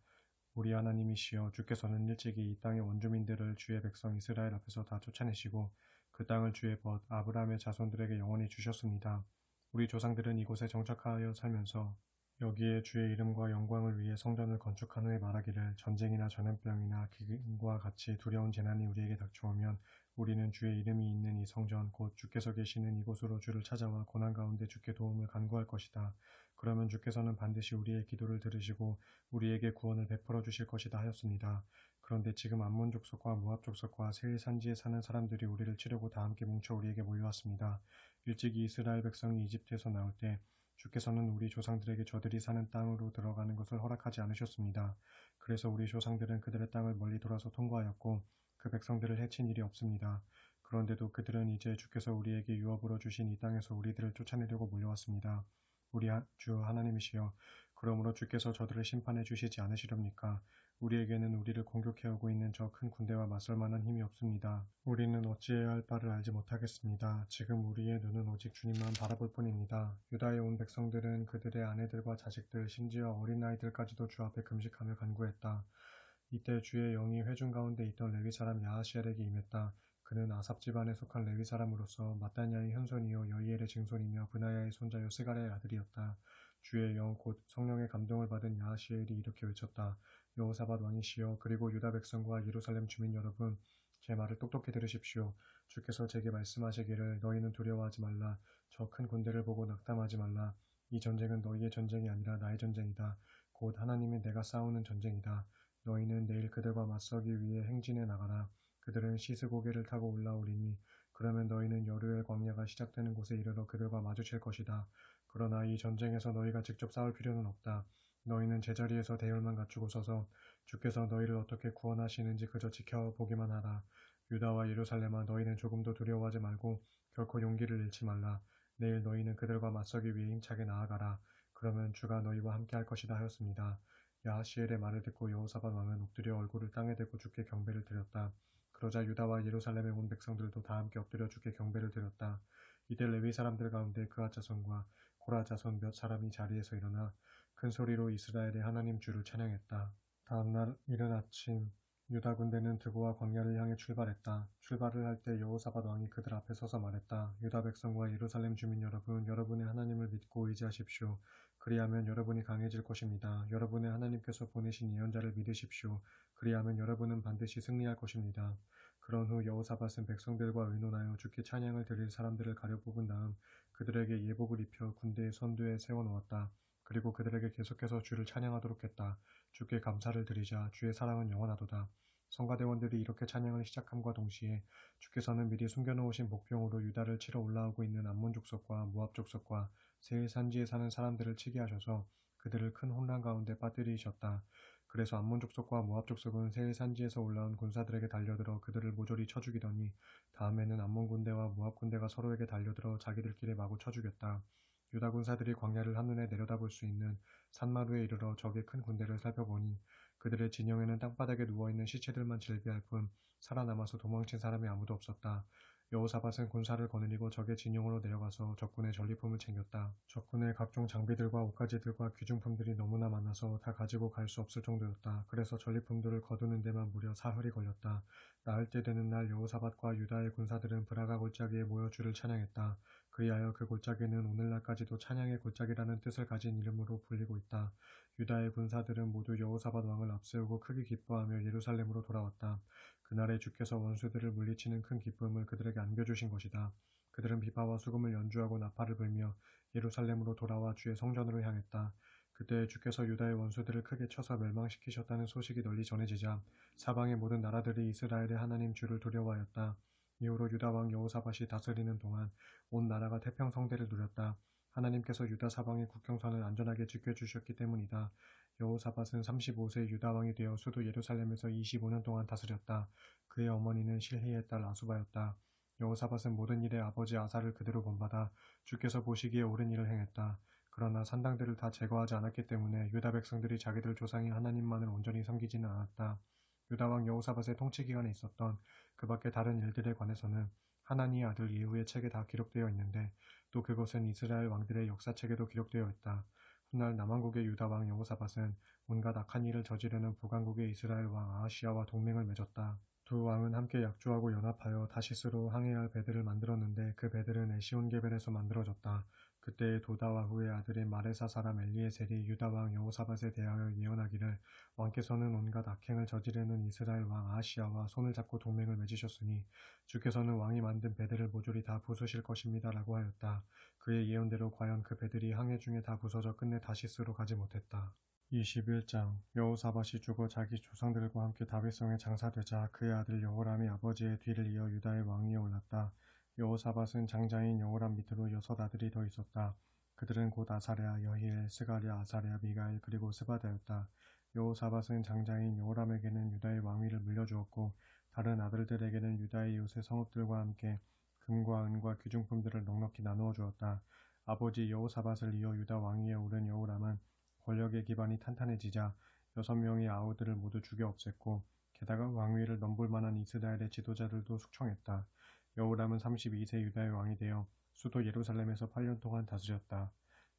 S1: 우리 하나님이시여, 주께서는 일찍이 이 땅의 원주민들을 주의 백성 이스라엘 앞에서 다 쫓아내시고 그 땅을 주의 벗 아브라함의 자손들에게 영원히 주셨습니다. 우리 조상들은 이곳에 정착하여 살면서 여기에 주의 이름과 영광을 위해 성전을 건축한 후에 말하기를 전쟁이나 전염병이나 기근과 같이 두려운 재난이 우리에게 닥쳐오면 우리는 주의 이름이 있는 이 성전 곧 주께서 계시는 이곳으로 주를 찾아와 고난 가운데 주께 도움을 간구할 것이다. 그러면 주께서는 반드시 우리의 기도를 들으시고 우리에게 구원을 베풀어 주실 것이다 하였습니다. 그런데 지금 암몬 족속과 모압 족속과 세일 산지에 사는 사람들이 우리를 치려고 다 함께 뭉쳐 우리에게 몰려왔습니다. 일찍이 이스라엘 백성이 이집트에서 나올 때 주께서는 우리 조상들에게 저들이 사는 땅으로 들어가는 것을 허락하지 않으셨습니다. 그래서 우리 조상들은 그들의 땅을 멀리 돌아서 통과하였고 그 백성들을 해친 일이 없습니다. 그런데도 그들은 이제 주께서 우리에게 유업으로 주신 이 땅에서 우리들을 쫓아내려고 몰려왔습니다. 우리 주 하나님이시여, 그러므로 주께서 저들을 심판해 주시지 않으시렵니까? 우리에게는 우리를 공격해오고 있는 저 큰 군대와 맞설 만한 힘이 없습니다. 우리는 어찌해야 할 바를 알지 못하겠습니다. 지금 우리의 눈은 오직 주님만 바라볼 뿐입니다. 유다에 온 백성들은 그들의 아내들과 자식들, 심지어 어린아이들까지도 주 앞에 금식하며 간구했다. 이때 주의 영이 회중 가운데 있던 레위 사람 야하시엘에게 임했다. 그는 아삽 집안에 속한 레위 사람으로서 마따냐의 현손이요 여이엘의 증손이며 브나야의 손자요 스가랴의 아들이었다. 주의 영 곧 성령의 감동을 받은 야하시엘이 이렇게 외쳤다. 여호사밧 왕이시여, 그리고 유다 백성과 예루살렘 주민 여러분, 제 말을 똑똑히 들으십시오. 주께서 제게 말씀하시기를 너희는 두려워하지 말라. 저 큰 군대를 보고 낙담하지 말라. 이 전쟁은 너희의 전쟁이 아니라 나의 전쟁이다. 곧 하나님의 내가 싸우는 전쟁이다. 너희는 내일 그들과 맞서기 위해 행진해 나가라. 그들은 시스고개를 타고 올라오리니 그러면 너희는 여르엘 광야가 시작되는 곳에 이르러 그들과 마주칠 것이다. 그러나 이 전쟁에서 너희가 직접 싸울 필요는 없다. 너희는 제자리에서 대열만 갖추고 서서 주께서 너희를 어떻게 구원하시는지 그저 지켜보기만 하라. 유다와 예루살렘아, 너희는 조금도 두려워하지 말고 결코 용기를 잃지 말라. 내일 너희는 그들과 맞서기 위해 힘차게 나아가라. 그러면 주가 너희와 함께 할 것이다 하였습니다. 야하시엘의 말을 듣고 여호사밧 왕은 엎드려 얼굴을 땅에 대고 주께 경배를 드렸다. 그러자 유다와 예루살렘에 온 백성들도 다 함께 엎드려 주께 경배를 드렸다. 이때 레위 사람들 가운데 그앗 자손과 고라 자손 몇 사람이 자리에서 일어나 큰 소리로 이스라엘의 하나님 주를 찬양했다. 다음날 이른 아침 유다 군대는 드고와 광야를 향해 출발했다. 출발을 할 때 여호사밧 왕이 그들 앞에 서서 말했다. 유다 백성과 예루살렘 주민 여러분, 여러분의 하나님을 믿고 의지하십시오. 그리하면 여러분이 강해질 것입니다. 여러분의 하나님께서 보내신 예언자를 믿으십시오. 그리하면 여러분은 반드시 승리할 것입니다. 그런 후 여호사밧은 백성들과 의논하여 주께 찬양을 드릴 사람들을 가려 뽑은 다음 그들에게 예복을 입혀 군대의 선두에 세워놓았다. 그리고 그들에게 계속해서 주를 찬양하도록 했다. 주께 감사를 드리자. 주의 사랑은 영원하도다. 성가대원들이 이렇게 찬양을 시작함과 동시에 주께서는 미리 숨겨놓으신 복병으로 유다를 치러 올라오고 있는 암몬 족속과 모압 족속과 세일 산지에 사는 사람들을 치게 하셔서 그들을 큰 혼란 가운데 빠뜨리셨다. 그래서 암몬 족속과 모압 족속은 세일 산지에서 올라온 군사들에게 달려들어 그들을 모조리 쳐 죽이더니 다음에는 암몬 군대와 모압 군대가 서로에게 달려들어 자기들끼리 마구 쳐 죽였다. 유다 군사들이 광야를 한눈에 내려다볼 수 있는 산마루에 이르러 적의 큰 군대를 살펴보니 그들의 진영에는 땅바닥에 누워있는 시체들만 즐비할 뿐 살아남아서 도망친 사람이 아무도 없었다. 여호사밧은 군사를 거느리고 적의 진영으로 내려가서 적군의 전리품을 챙겼다. 적군의 각종 장비들과 옷가지들과 귀중품들이 너무나 많아서 다 가지고 갈 수 없을 정도였다. 그래서 전리품들을 거두는 데만 무려 사흘이 걸렸다. 나흘 때 되는 날 여호사밧과 유다의 군사들은 브라가 골짜기에 모여 주를 찬양했다. 그리하여 그 골짜기는 오늘날까지도 찬양의 골짜기라는 뜻을 가진 이름으로 불리고 있다. 유다의 군사들은 모두 여호사밧 왕을 앞세우고 크게 기뻐하며 예루살렘으로 돌아왔다. 그날에 주께서 원수들을 물리치는 큰 기쁨을 그들에게 안겨주신 것이다. 그들은 비파와 수금을 연주하고 나팔을 불며 예루살렘으로 돌아와 주의 성전으로 향했다. 그때 주께서 유다의 원수들을 크게 쳐서 멸망시키셨다는 소식이 널리 전해지자 사방의 모든 나라들이 이스라엘의 하나님 주를 두려워하였다. 이후로 유다 왕 여호사밧이 다스리는 동안 온 나라가 태평성대를 누렸다. 하나님께서 유다 사방의 국경선을 안전하게 지켜주셨기 때문이다. 여호사밧은 35세 유다 왕이 되어 수도 예루살렘에서 25년 동안 다스렸다. 그의 어머니는 실히의 딸 아수바였다. 여호사밧은 모든 일에 아버지 아사를 그대로 본받아 주께서 보시기에 옳은 일을 행했다. 그러나 산당들을 다 제거하지 않았기 때문에 유다 백성들이 자기들 조상의 하나님만을 온전히 섬기지는 않았다. 유다 왕 여호사밧의 통치 기간에 있었던 그 밖의 다른 일들에 관해서는 하나니의 아들 예후의 책에 다 기록되어 있는데 또 그것은 이스라엘 왕들의 역사책에도 기록되어 있다. 훗날 남왕국의 유다 왕 여호사밧은 온갖 악한 일을 저지르는 북왕국의 이스라엘 왕 아하시야와 동맹을 맺었다. 두 왕은 함께 약조하고 연합하여 다시스로 항해할 배들을 만들었는데 그 배들은 에시온게벨에서 만들어졌다. 그때의 도다와 후의 아들인 마레사 사람 엘리에셀이 유다 왕 여호사밧에 대하여 예언하기를 왕께서는 온갖 악행을 저지르는 이스라엘 왕 아하시야와 손을 잡고 동맹을 맺으셨으니 주께서는 왕이 만든 배들을 모조리 다 부수실 것입니다 라고 하였다. 그의 예언대로 과연 그 배들이 항해 중에 다 부서져 끝내 다시스로 가지 못했다. 21장 여호사밧이 죽어 자기 조상들과 함께 다윗성에 장사되자 그의 아들 여호람이 아버지의 뒤를 이어 유다의 왕위에 올랐다. 여호사밧은 장자인 여호람 밑으로 6 아들이 더 있었다. 그들은 곧 아사랴, 여히엘, 스가랴, 아사랴, 미가엘 그리고 스바다였다. 여호사밧은 장자인 여호람에게는 유다의 왕위를 물려주었고 다른 아들들에게는 유다의 요새 성읍들과 함께 금과 은과 귀중품들을 넉넉히 나누어 주었다. 아버지 여호사밧을 이어 유다 왕위에 오른 여호람은 권력의 기반이 탄탄해지자 6명의 아우들을 모두 죽여 없앴고 게다가 왕위를 넘볼 만한 이스라엘의 지도자들도 숙청했다. 여호람은 32세 유다의 왕이 되어 수도 예루살렘에서 8년 동안 다스렸다.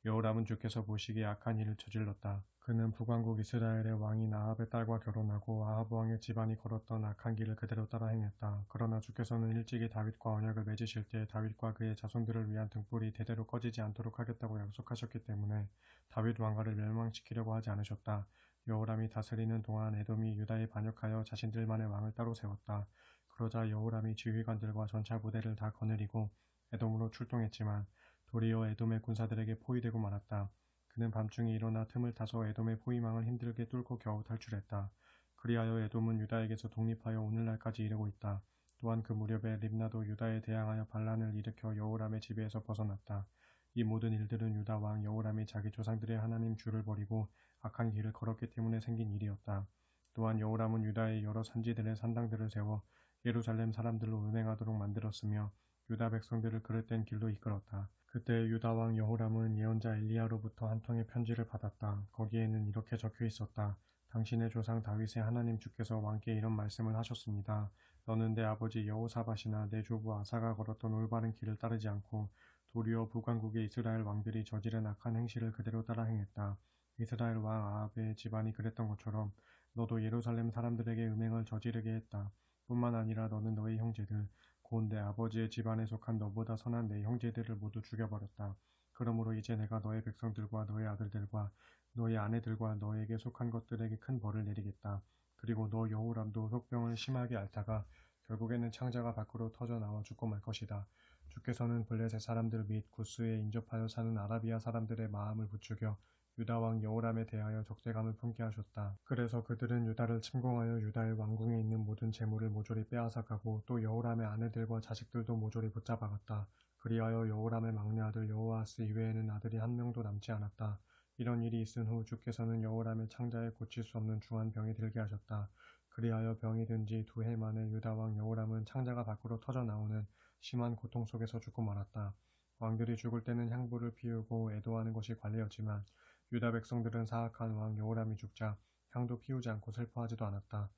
S1: 여호람은 주께서 보시기에 악한 일을 저질렀다. 그는 북왕국 이스라엘의 왕인 아합의 딸과 결혼하고 아합 왕의 집안이 걸었던 악한 길을 그대로 따라 행했다. 그러나 주께서는 일찍이 다윗과 언약을 맺으실 때 다윗과 그의 자손들을 위한 등불이 대대로 꺼지지 않도록 하겠다고 약속하셨기 때문에 다윗 왕가를 멸망시키려고 하지 않으셨다. 여호람이 다스리는 동안 에돔이 유다에 반역하여 자신들만의 왕을 따로 세웠다. 그러자 여호람이 지휘관들과 전차 부대를 다 거느리고 에돔으로 출동했지만 도리어 에돔의 군사들에게 포위되고 말았다. 그는 밤중에 일어나 틈을 타서 에돔의 포위망을 힘들게 뚫고 겨우 탈출했다. 그리하여 에돔은 유다에게서 독립하여 오늘날까지 이르고 있다. 또한 그 무렵에 lib나도 유다에 대항하여 반란을 일으켜 여호람의 지배에서 벗어났다. 이 모든 일들은 유다 왕 여호람이 자기 조상들의 하나님 주를 버리고 악한 길을 걸었기 때문에 생긴 일이었다. 또한 여호람은 유다의 여러 산지들의 산당들을 세워 예루살렘 사람들로 음행하도록 만들었으며 유다 백성들을 그릇된 길로 이끌었다. 그때 유다 왕 여호람은 예언자 엘리야로부터 한 통의 편지를 받았다. 거기에는 이렇게 적혀 있었다. 당신의 조상 다윗의 하나님 주께서 왕께 이런 말씀을 하셨습니다. 너는 내 아버지 여호사밧이나 내 조부 아사가 걸었던 올바른 길을 따르지 않고 도리어 북왕국의 이스라엘 왕들이 저지른 악한 행실을 그대로 따라 행했다. 이스라엘 왕 아합의 집안이 그랬던 것처럼 너도 예루살렘 사람들에게 음행을 저지르게 했다. 뿐만 아니라 너는 너희 형제들, 곧 내 아버지의 집안에 속한 너보다 선한 내 형제들을 모두 죽여버렸다. 그러므로 이제 내가 너의 백성들과 너의 아들들과 너의 아내들과 너에게 속한 것들에게 큰 벌을 내리겠다. 그리고 너 여호람도 속병을 심하게 앓다가 결국에는 창자가 밖으로 터져 나와 죽고 말 것이다. 주께서는 블레셋 사람들 및 구스에 인접하여 사는 아라비아 사람들의 마음을 부추겨 유다 왕 여호람에 대하여 적대감을 품게 하셨다. 그래서 그들은 유다를 침공하여 유다의 왕궁에 있는 모든 재물을 모조리 빼앗아가고 또 여호람의 아내들과 자식들도 모조리 붙잡아갔다. 그리하여 여호람의 막내 아들 여호아스 이외에는 아들이 한 명도 남지 않았다. 이런 일이 있은 후 주께서는 여호람의 창자에 고칠 수 없는 중한 병이 들게 하셨다. 그리하여 병이 든 지 2해 만에 유다 왕 여호람은 창자가 밖으로 터져 나오는 심한 고통 속에서 죽고 말았다. 왕들이 죽을 때는 향부를 피우고 애도하는 것이 관례였지만 유다 백성들은 사악한 왕 여호람이 죽자 향도 피우지 않고 슬퍼하지도 않았다.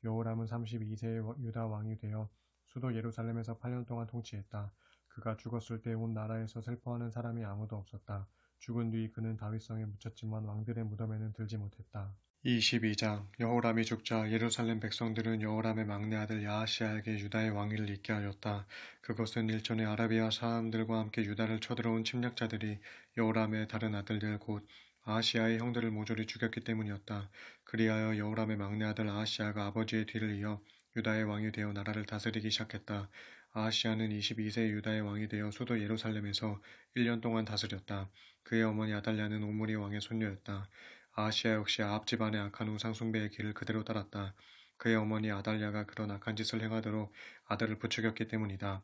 S1: 여호람은 32세의 유다 왕이 되어 수도 예루살렘에서 8년 동안 통치했다. 그가 죽었을 때 온 나라에서 슬퍼하는 사람이 아무도 없었다. 죽은 뒤 그는 다윗성에 묻혔지만 왕들의 무덤에는 들지 못했다. 22장 여호람이 죽자 예루살렘 백성들은 여호람의 막내 아들 야하시아에게 유다의 왕위를 잇게 하였다. 그것은 일전에 아라비아 사람들과 함께 유다를 쳐들어온 침략자들이 여호람의 다른 아들들 곧 아하시아의 형들을 모조리 죽였기 때문이었다. 그리하여 여호람의 막내 아들 아하시아가 아버지의 뒤를 이어 유다의 왕이 되어 나라를 다스리기 시작했다. 아하시아는 22세 유다의 왕이 되어 수도 예루살렘에서 1년 동안 다스렸다. 그의 어머니 아달랴는 오므리 왕의 손녀였다. 아하시아 역시 아합 집안의 악한 우상 숭배의 길을 그대로 따랐다. 그의 어머니 아달랴가 그런 악한 짓을 행하도록 아들을 부추겼기 때문이다.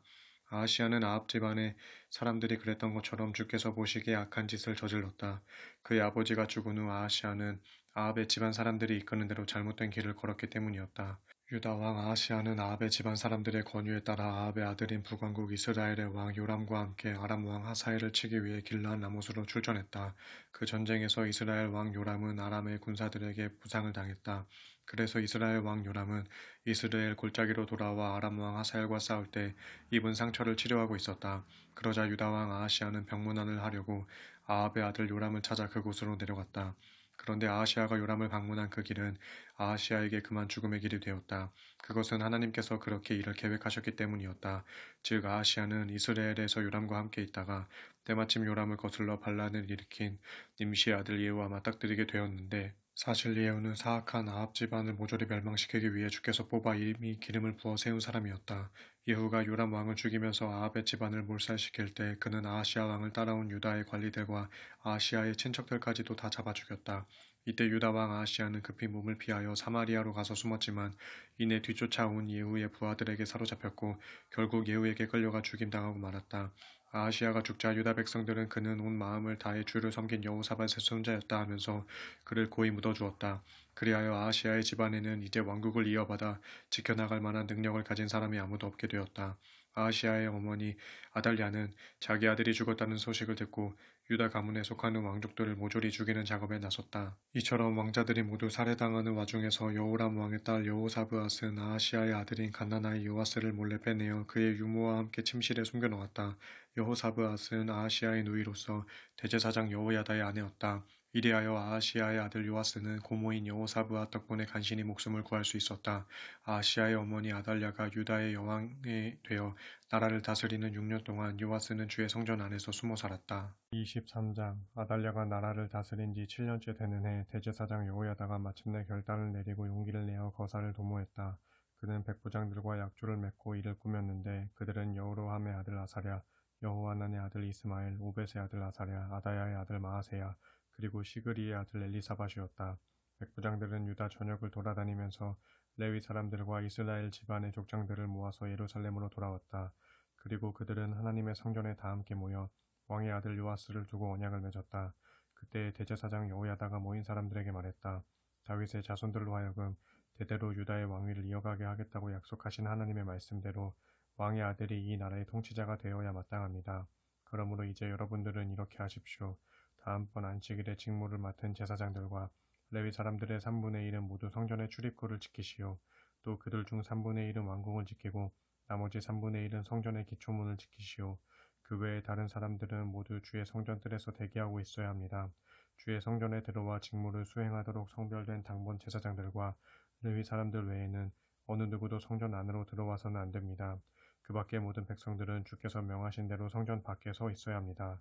S1: 아하시아는 아합 집안의 사람들이 그랬던 것처럼 주께서 보시기에 악한 짓을 저질렀다. 그의 아버지가 죽은 후 아하시아는 아합의 집안 사람들이 이끄는 대로 잘못된 길을 걸었기 때문이었다. 유다 왕 아하시아는 아합의 집안 사람들의 권유에 따라 아합의 아들인 북왕국 이스라엘의 왕 요람과 함께 아람 왕 하사엘을 치기 위해 길르앗 라못으로 출전했다. 그 전쟁에서 이스라엘 왕 요람은 아람의 군사들에게 부상을 당했다. 그래서 이스라엘 왕 요람은 이스라엘 골짜기로 돌아와 아람 왕 하사엘과 싸울 때 입은 상처를 치료하고 있었다. 그러자 유다 왕 아하시아는 병문안을 하려고 아합의 아들 요람을 찾아 그곳으로 내려갔다. 그런데 아하시아가 요람을 방문한 그 길은 아하시아에게 그만 죽음의 길이 되었다. 그것은 하나님께서 그렇게 일을 계획하셨기 때문이었다. 즉 아하시아는 이스라엘에서 요람과 함께 있다가 때마침 요람을 거슬러 반란을 일으킨 님시의 아들 예후와 맞닥뜨리게 되었는데 사실 예후는 사악한 아합 집안을 모조리 멸망시키기 위해 주께서 뽑아 이미 기름을 부어 세운 사람이었다. 예후가 요람 왕을 죽이면서 아합의 집안을 몰살시킬 때 그는 아하시아 왕을 따라온 유다의 관리들과 아하시아의 친척들까지도 다 잡아 죽였다. 이때 유다 왕 아하시야는 급히 몸을 피하여 사마리아로 가서 숨었지만 이내 뒤쫓아온 예후의 부하들에게 사로잡혔고 결국 예후에게 끌려가 죽임당하고 말았다. 아하시야가 죽자 유다 백성들은 그는 온 마음을 다해 주를 섬긴 여호사밧의 손자였다 하면서 그를 고이 묻어주었다. 그리하여 아하시야의 집안에는 이제 왕국을 이어받아 지켜나갈 만한 능력을 가진 사람이 아무도 없게 되었다. 아하시야의 어머니 아달랴는 자기 아들이 죽었다는 소식을 듣고 유다 가문에 속하는 왕족들을 모조리 죽이는 작업에 나섰다. 이처럼 왕자들이 모두 살해당하는 와중에서 여호람 왕의 딸 여호사브앗은 아하시야의 아들인 갓나나의 요아스를 몰래 빼내어 그의 유모와 함께 침실에 숨겨놓았다. 여호사브앗은 아하시야의 누이로서 대제사장 여호야다의 아내였다. 이리하여 아하시야의 아들 요아스는 고모인 여호사브앗 덕분에 간신히 목숨을 구할 수 있었다. 아하시야의 어머니 아달랴가 유다의 여왕이 되어 나라를 다스리는 6년 동안 요아스는 주의 성전 안에서 숨어 살았다. 23장 아달랴가 나라를 다스린 지 7년째 되는 해 대제사장 여호야다가 마침내 결단을 내리고 용기를 내어 거사를 도모했다. 그는 백부장들과 약조를 맺고 이를 꾸몄는데 그들은 여호로함의 아들 아사랴, 여호하난의 아들 이스마엘, 오벳의 아들 아사랴, 아다야의 아들 마아세야, 그리고 시그리의 아들 엘리사밧이었다. 백부장들은 유다 전역을 돌아다니면서 레위 사람들과 이스라엘 집안의 족장들을 모아서 예루살렘으로 돌아왔다. 그리고 그들은 하나님의 성전에 다 함께 모여 왕의 아들 요아스를 두고 언약을 맺었다. 그때 대제사장 여호야다가 모인 사람들에게 말했다. 다윗의 자손들로 하여금 대대로 유다의 왕위를 이어가게 하겠다고 약속하신 하나님의 말씀대로 왕의 아들이 이 나라의 통치자가 되어야 마땅합니다. 그러므로 이제 여러분들은 이렇게 하십시오. 다음번 안식일에 직무를 맡은 제사장들과 레위 사람들의 3분의 1은 모두 성전의 출입구를 지키시오. 또 그들 중 3분의 1은 왕궁을 지키고 나머지 3분의 1은 성전의 기초문을 지키시오. 그 외에 다른 사람들은 모두 주의 성전뜰에서 대기하고 있어야 합니다. 주의 성전에 들어와 직무를 수행하도록 성별된 당본 제사장들과 레위 사람들 외에는 어느 누구도 성전 안으로 들어와서는 안 됩니다. 그 밖의 모든 백성들은 주께서 명하신 대로 성전 밖에 서 있어야 합니다.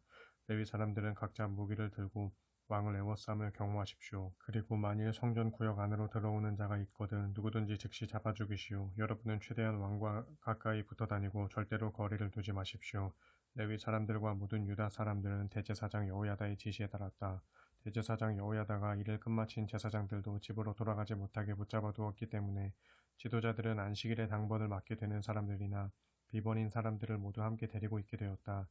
S1: 레위 사람들은 각자 무기를 들고 왕을 애워싸며 경호하십시오. 그리고 만일 성전 구역 안으로 들어오는 자가 있거든 누구든지 즉시 잡아 죽이시오. 여러분은 최대한 왕과 가까이 붙어 다니고 절대로 거리를 두지 마십시오. 레위 사람들과 모든 유다 사람들은 대제사장 여호야다의 지시에 따랐다. 대제사장 여호야다가 일을 끝마친 제사장들도 집으로 돌아가지 못하게 붙잡아 두었기 때문에 지도자들은 안식일에 당번을 맡게 되는 사람들이나 비번인 사람들을 모두 함께 데리고 있게 되었다.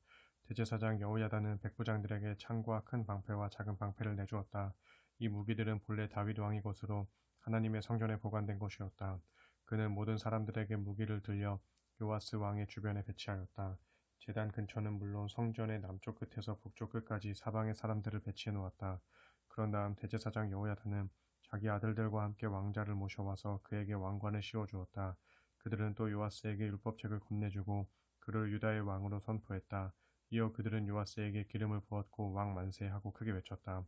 S1: 대제사장 여호야다는 백부장들에게 창과 큰 방패와 작은 방패를 내주었다. 이 무기들은 본래 다윗 왕의 것으로 하나님의 성전에 보관된 것이었다. 그는 모든 사람들에게 무기를 들려 요아스 왕의 주변에 배치하였다. 제단 근처는 물론 성전의 남쪽 끝에서 북쪽 끝까지 사방의 사람들을 배치해 놓았다. 그런 다음 대제사장 여호야다는 자기 아들들과 함께 왕자를 모셔와서 그에게 왕관을 씌워주었다. 그들은 또 요아스에게 율법책을 건네주고 그를 유다의 왕으로 선포했다. 이어 그들은 요아스에게 기름을 부었고 왕 만세하고 크게 외쳤다.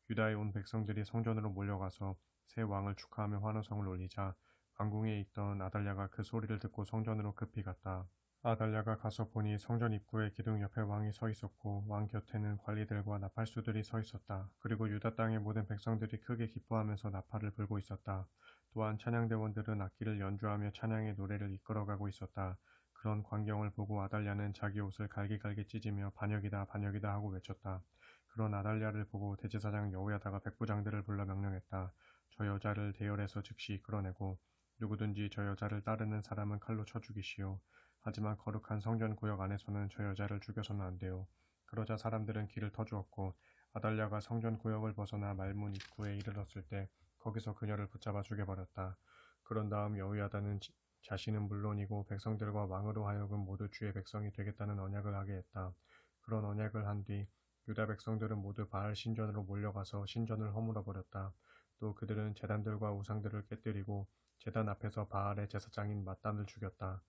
S1: 유다의 온 백성들이 성전으로 몰려가서 새 왕을 축하하며 환호성을 올리자 왕궁에 있던 아달랴가 그 소리를 듣고 성전으로 급히 갔다. 아달랴가 가서 보니 성전 입구에 기둥 옆에 왕이 서 있었고 왕 곁에는 관리들과 나팔수들이 서 있었다. 그리고 유다 땅의 모든 백성들이 크게 기뻐하면서 나팔을 불고 있었다. 또한 찬양대원들은 악기를 연주하며 찬양의 노래를 이끌어가고 있었다. 그런 광경을 보고 아달랴는 자기 옷을 갈기갈기 찢으며 반역이다 반역이다 하고 외쳤다. 그런 아달랴를 보고 대제사장 여호야다가 백부장들을 불러 명령했다. 저 여자를 대열에서 즉시 이끌어내고 누구든지 저 여자를 따르는 사람은 칼로 쳐 죽이시오. 하지만 거룩한 성전 구역 안에서는 저 여자를 죽여서는 안 돼요. 그러자 사람들은 길을 터주었고 아달랴가 성전 구역을 벗어나 말문 입구에 이르렀을 때 거기서 그녀를 붙잡아 죽여버렸다. 그런 다음 여호야다는 자신은 물론이고 백성들과 왕으로 하여금 모두 주의 백성이 되겠다는 언약을 하게 했다. 그런 언약을 한 뒤 유다 백성들은 모두 바알 신전으로 몰려가서 신전을 허물어버렸다. 또 그들은 제단들과 우상들을 깨뜨리고 제단 앞에서 바알의 제사장인 맏단을 죽였다.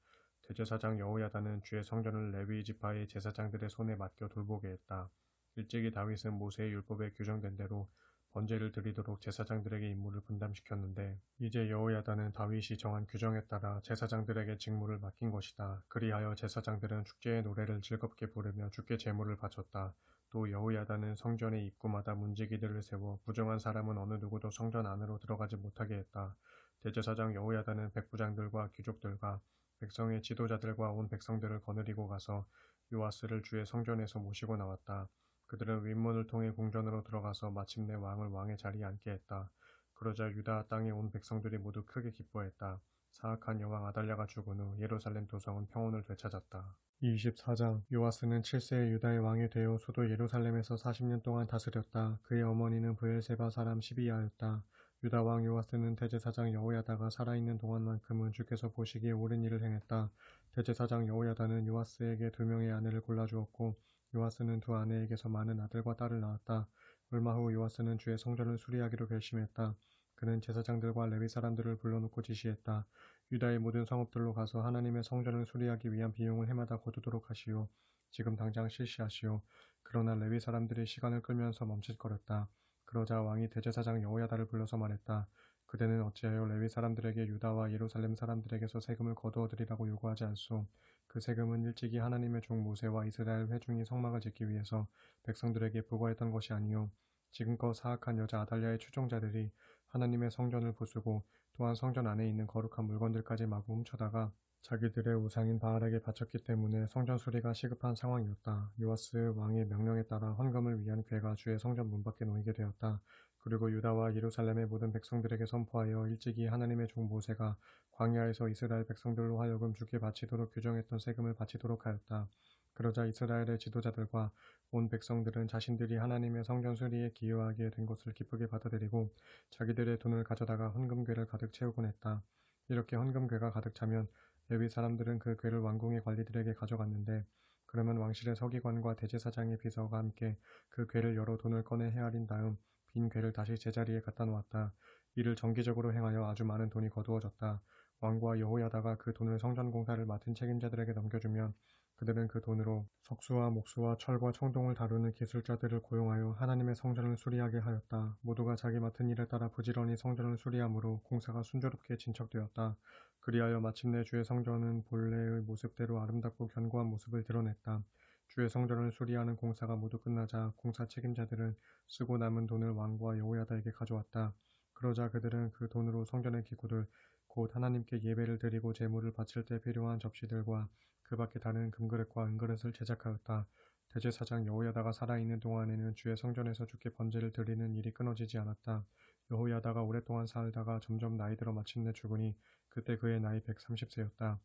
S1: 대제사장 여호야다는 주의 성전을 레위 지파의 제사장들의 손에 맡겨 돌보게 했다. 일찍이 다윗은 모세의 율법에 규정된 대로 번제를 드리도록 제사장들에게 임무를 분담시켰는데 이제 여호야다는 다윗이 정한 규정에 따라 제사장들에게 직무를 맡긴 것이다. 그리하여 제사장들은 축제의 노래를 즐겁게 부르며 주께 제물을 바쳤다. 또 여호야다는 성전의 입구마다 문지기들을 세워 부정한 사람은 어느 누구도 성전 안으로 들어가지 못하게 했다. 대제사장 여호야다는 백부장들과 귀족들과 백성의 지도자들과 온 백성들을 거느리고 가서 요아스를 주의 성전에서 모시고 나왔다. 그들은 윗문을 통해 궁전으로 들어가서 마침내 왕을 왕의 자리에 앉게 했다. 그러자 유다 땅에 온 백성들이 모두 크게 기뻐했다. 사악한 여왕 아달랴가 죽은 후 예루살렘 도성은 평온을 되찾았다. 24장 요아스는 7세의 유다의 왕이 되어 수도 예루살렘에서 40년 동안 다스렸다. 그의 어머니는 브엘세바 사람 시비야였다. 유다 왕 요아스는 대제사장 여호야다가 살아있는 동안만큼은 주께서 보시기에 옳은 일을 행했다. 대제사장 여호야다는 요아스에게 2명의 아내를 골라주었고 요아스는 2아내에게서 많은 아들과 딸을 낳았다. 얼마 후 요아스는 주의 성전을 수리하기로 결심했다. 그는 제사장들과 레위 사람들을 불러놓고 지시했다. 유다의 모든 성읍들로 가서 하나님의 성전을 수리하기 위한 비용을 해마다 거두도록 하시오. 지금 당장 실시하시오. 그러나 레위 사람들이 시간을 끌면서 멈칫거렸다. 그러자 왕이 대제사장 여호야다를 불러서 말했다. 그대는 어찌하여 레위 사람들에게 유다와 예루살렘 사람들에게서 세금을 거두어드리라고 요구하지 않소. 그 세금은 일찍이 하나님의 종 모세와 이스라엘 회중이 성막을 짓기 위해서 백성들에게 부과했던 것이 아니오. 지금껏 사악한 여자 아달랴의 추종자들이 하나님의 성전을 부수고 또한 성전 안에 있는 거룩한 물건들까지 마구 훔쳐다가 자기들의 우상인 바알에게 바쳤기 때문에 성전 수리가 시급한 상황이었다. 요아스 왕의 명령에 따라 헌금을 위한 궤가 주의 성전 문 밖에 놓이게 되었다. 그리고 유다와 예루살렘의 모든 백성들에게 선포하여 일찍이 하나님의 종 모세가 광야에서 이스라엘 백성들로 하여금 주께 바치도록 규정했던 세금을 바치도록 하였다. 그러자 이스라엘의 지도자들과 온 백성들은 자신들이 하나님의 성전 수리에 기여하게 된 것을 기쁘게 받아들이고 자기들의 돈을 가져다가 헌금궤를 가득 채우곤 했다. 이렇게 헌금궤가 가득 차면 레위 사람들은 그 궤를 왕궁의 관리들에게 가져갔는데 그러면 왕실의 서기관과 대제사장의 비서가 함께 그 궤를 열어 돈을 꺼내 헤아린 다음 빈 궤를 다시 제자리에 갖다 놓았다. 이를 정기적으로 행하여 아주 많은 돈이 거두어졌다. 왕과 여호야다가 그 돈을 성전 공사를 맡은 책임자들에게 넘겨주면 그들은 그 돈으로 석수와 목수와 철과 청동을 다루는 기술자들을 고용하여 하나님의 성전을 수리하게 하였다. 모두가 자기 맡은 일에 따라 부지런히 성전을 수리하므로 공사가 순조롭게 진척되었다. 그리하여 마침내 주의 성전은 본래의 모습대로 아름답고 견고한 모습을 드러냈다. 주의 성전을 수리하는 공사가 모두 끝나자 공사 책임자들은 쓰고 남은 돈을 왕과 여호야다에게 가져왔다. 그러자 그들은 그 돈으로 성전의 기구들, 곧 하나님께 예배를 드리고 제물을 바칠 때 필요한 접시들과 그 밖에 다른 금그릇과 은그릇을 제작하였다. 대제사장 여호야다가 살아있는 동안에는 주의 성전에서 주께 번제를 드리는 일이 끊어지지 않았다. 여호야다가 오랫동안 살다가 점점 나이 들어 마침내 죽으니 그때 그의 나이 130세였다.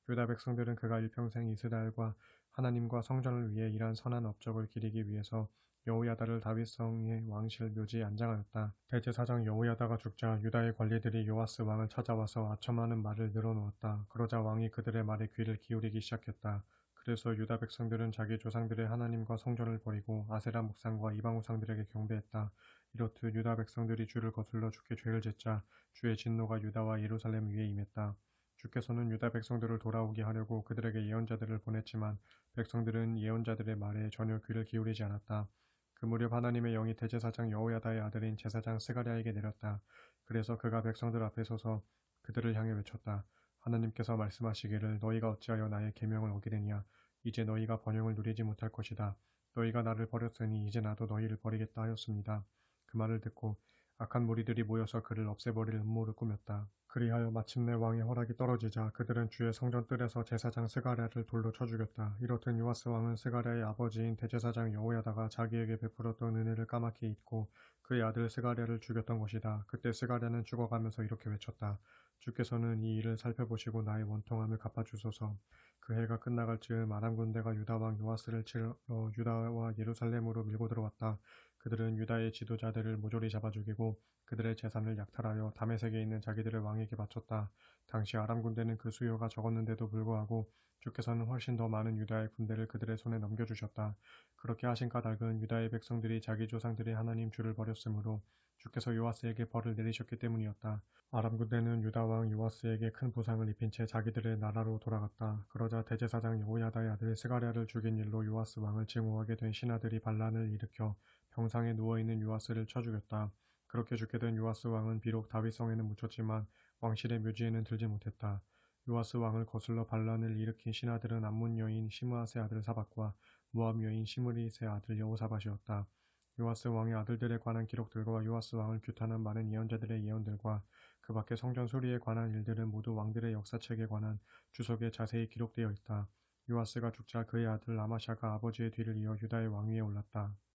S1: 유다 백성들은 그가 일평생 이스라엘과 하나님과 성전을 위해 일한 선한 업적을 기리기 위해서 여호야다를 다윗성의 왕실 묘지에 안장하였다. 대제사장 여호야다가 죽자 유다의 관리들이 요아스 왕을 찾아와서 아첨하는 말을 늘어놓았다. 그러자 왕이 그들의 말에 귀를 기울이기 시작했다. 그래서 유다 백성들은 자기 조상들의 하나님과 성전을 버리고 아세라 목상과 이방 우상들에게 경배했다. 이렇듯 유다 백성들이 주를 거슬러 주께 죄를 짓자 주의 진노가 유다와 예루살렘 위에 임했다. 주께서는 유다 백성들을 돌아오게 하려고 그들에게 예언자들을 보냈지만 백성들은 예언자들의 말에 전혀 귀를 기울이지 않았다. 그 무렵 하나님의 영이 대제사장 여호야다의 아들인 제사장 스가랴에게 내렸다. 그래서 그가 백성들 앞에 서서 그들을 향해 외쳤다. 하나님께서 말씀하시기를 너희가 어찌하여 나의 계명을 어기느냐. 이제 너희가 번영을 누리지 못할 것이다. 너희가 나를 버렸으니 이제 나도 너희를 버리겠다 하였습니다. 그 말을 듣고 악한 무리들이 모여서 그를 없애버릴 음모를 꾸몄다. 그리하여 마침내 왕의 허락이 떨어지자 그들은 주의 성전 뜰에서 제사장 스가랴를 돌로 쳐 죽였다. 이렇듯 요아스 왕은 스가랴의 아버지인 대제사장 여호야다가 자기에게 베풀었던 은혜를 까맣게 잊고 그의 아들 스가랴를 죽였던 것이다. 그때 스가랴는 죽어가면서 이렇게 외쳤다. 주께서는 이 일을 살펴보시고 나의 원통함을 갚아주소서. 그 해가 끝나갈 즈음 아람 군대가 유다 왕 요아스를 치러 유다와 예루살렘으로 밀고 들어왔다. 그들은 유다의 지도자들을 모조리 잡아 죽이고 그들의 재산을 약탈하여 다메섹에 있는 자기들의 왕에게 바쳤다. 당시 아람 군대는 그 수요가 적었는데도 불구하고 주께서는 훨씬 더 많은 유다의 군대를 그들의 손에 넘겨주셨다. 그렇게 하신 까닭은 유다의 백성들이 자기 조상들의 하나님 주를 버렸으므로 주께서 요아스에게 벌을 내리셨기 때문이었다. 아람 군대는 유다 왕 요아스에게 큰 부상을 입힌 채 자기들의 나라로 돌아갔다. 그러자 대제사장 여호야다의 아들 스가랴를 죽인 일로 요아스 왕을 증오하게 된 신하들이 반란을 일으켜 병상에 누워있는 요아스를 쳐 죽였다. 그렇게 죽게 된 요아스 왕은 비록 다윗성에는 묻혔지만 왕실의 묘지에는 들지 못했다. 요아스 왕을 거슬러 반란을 일으킨 신하들은 암몬 여인 시므아세 아들 사박과 모압 여인 시므릿의 아들 여호사밧이었다. 요아스 왕의 아들들에 관한 기록들과 요아스 왕을 규탄한 많은 예언자들의 예언들과 그 밖에 성전 수리에 관한 일들은 모두 왕들의 역사책에 관한 주석에 자세히 기록되어 있다. 요아스가 죽자 그의 아들 아마샤가 아버지의 뒤를 이어 유다의 왕위에 올랐다.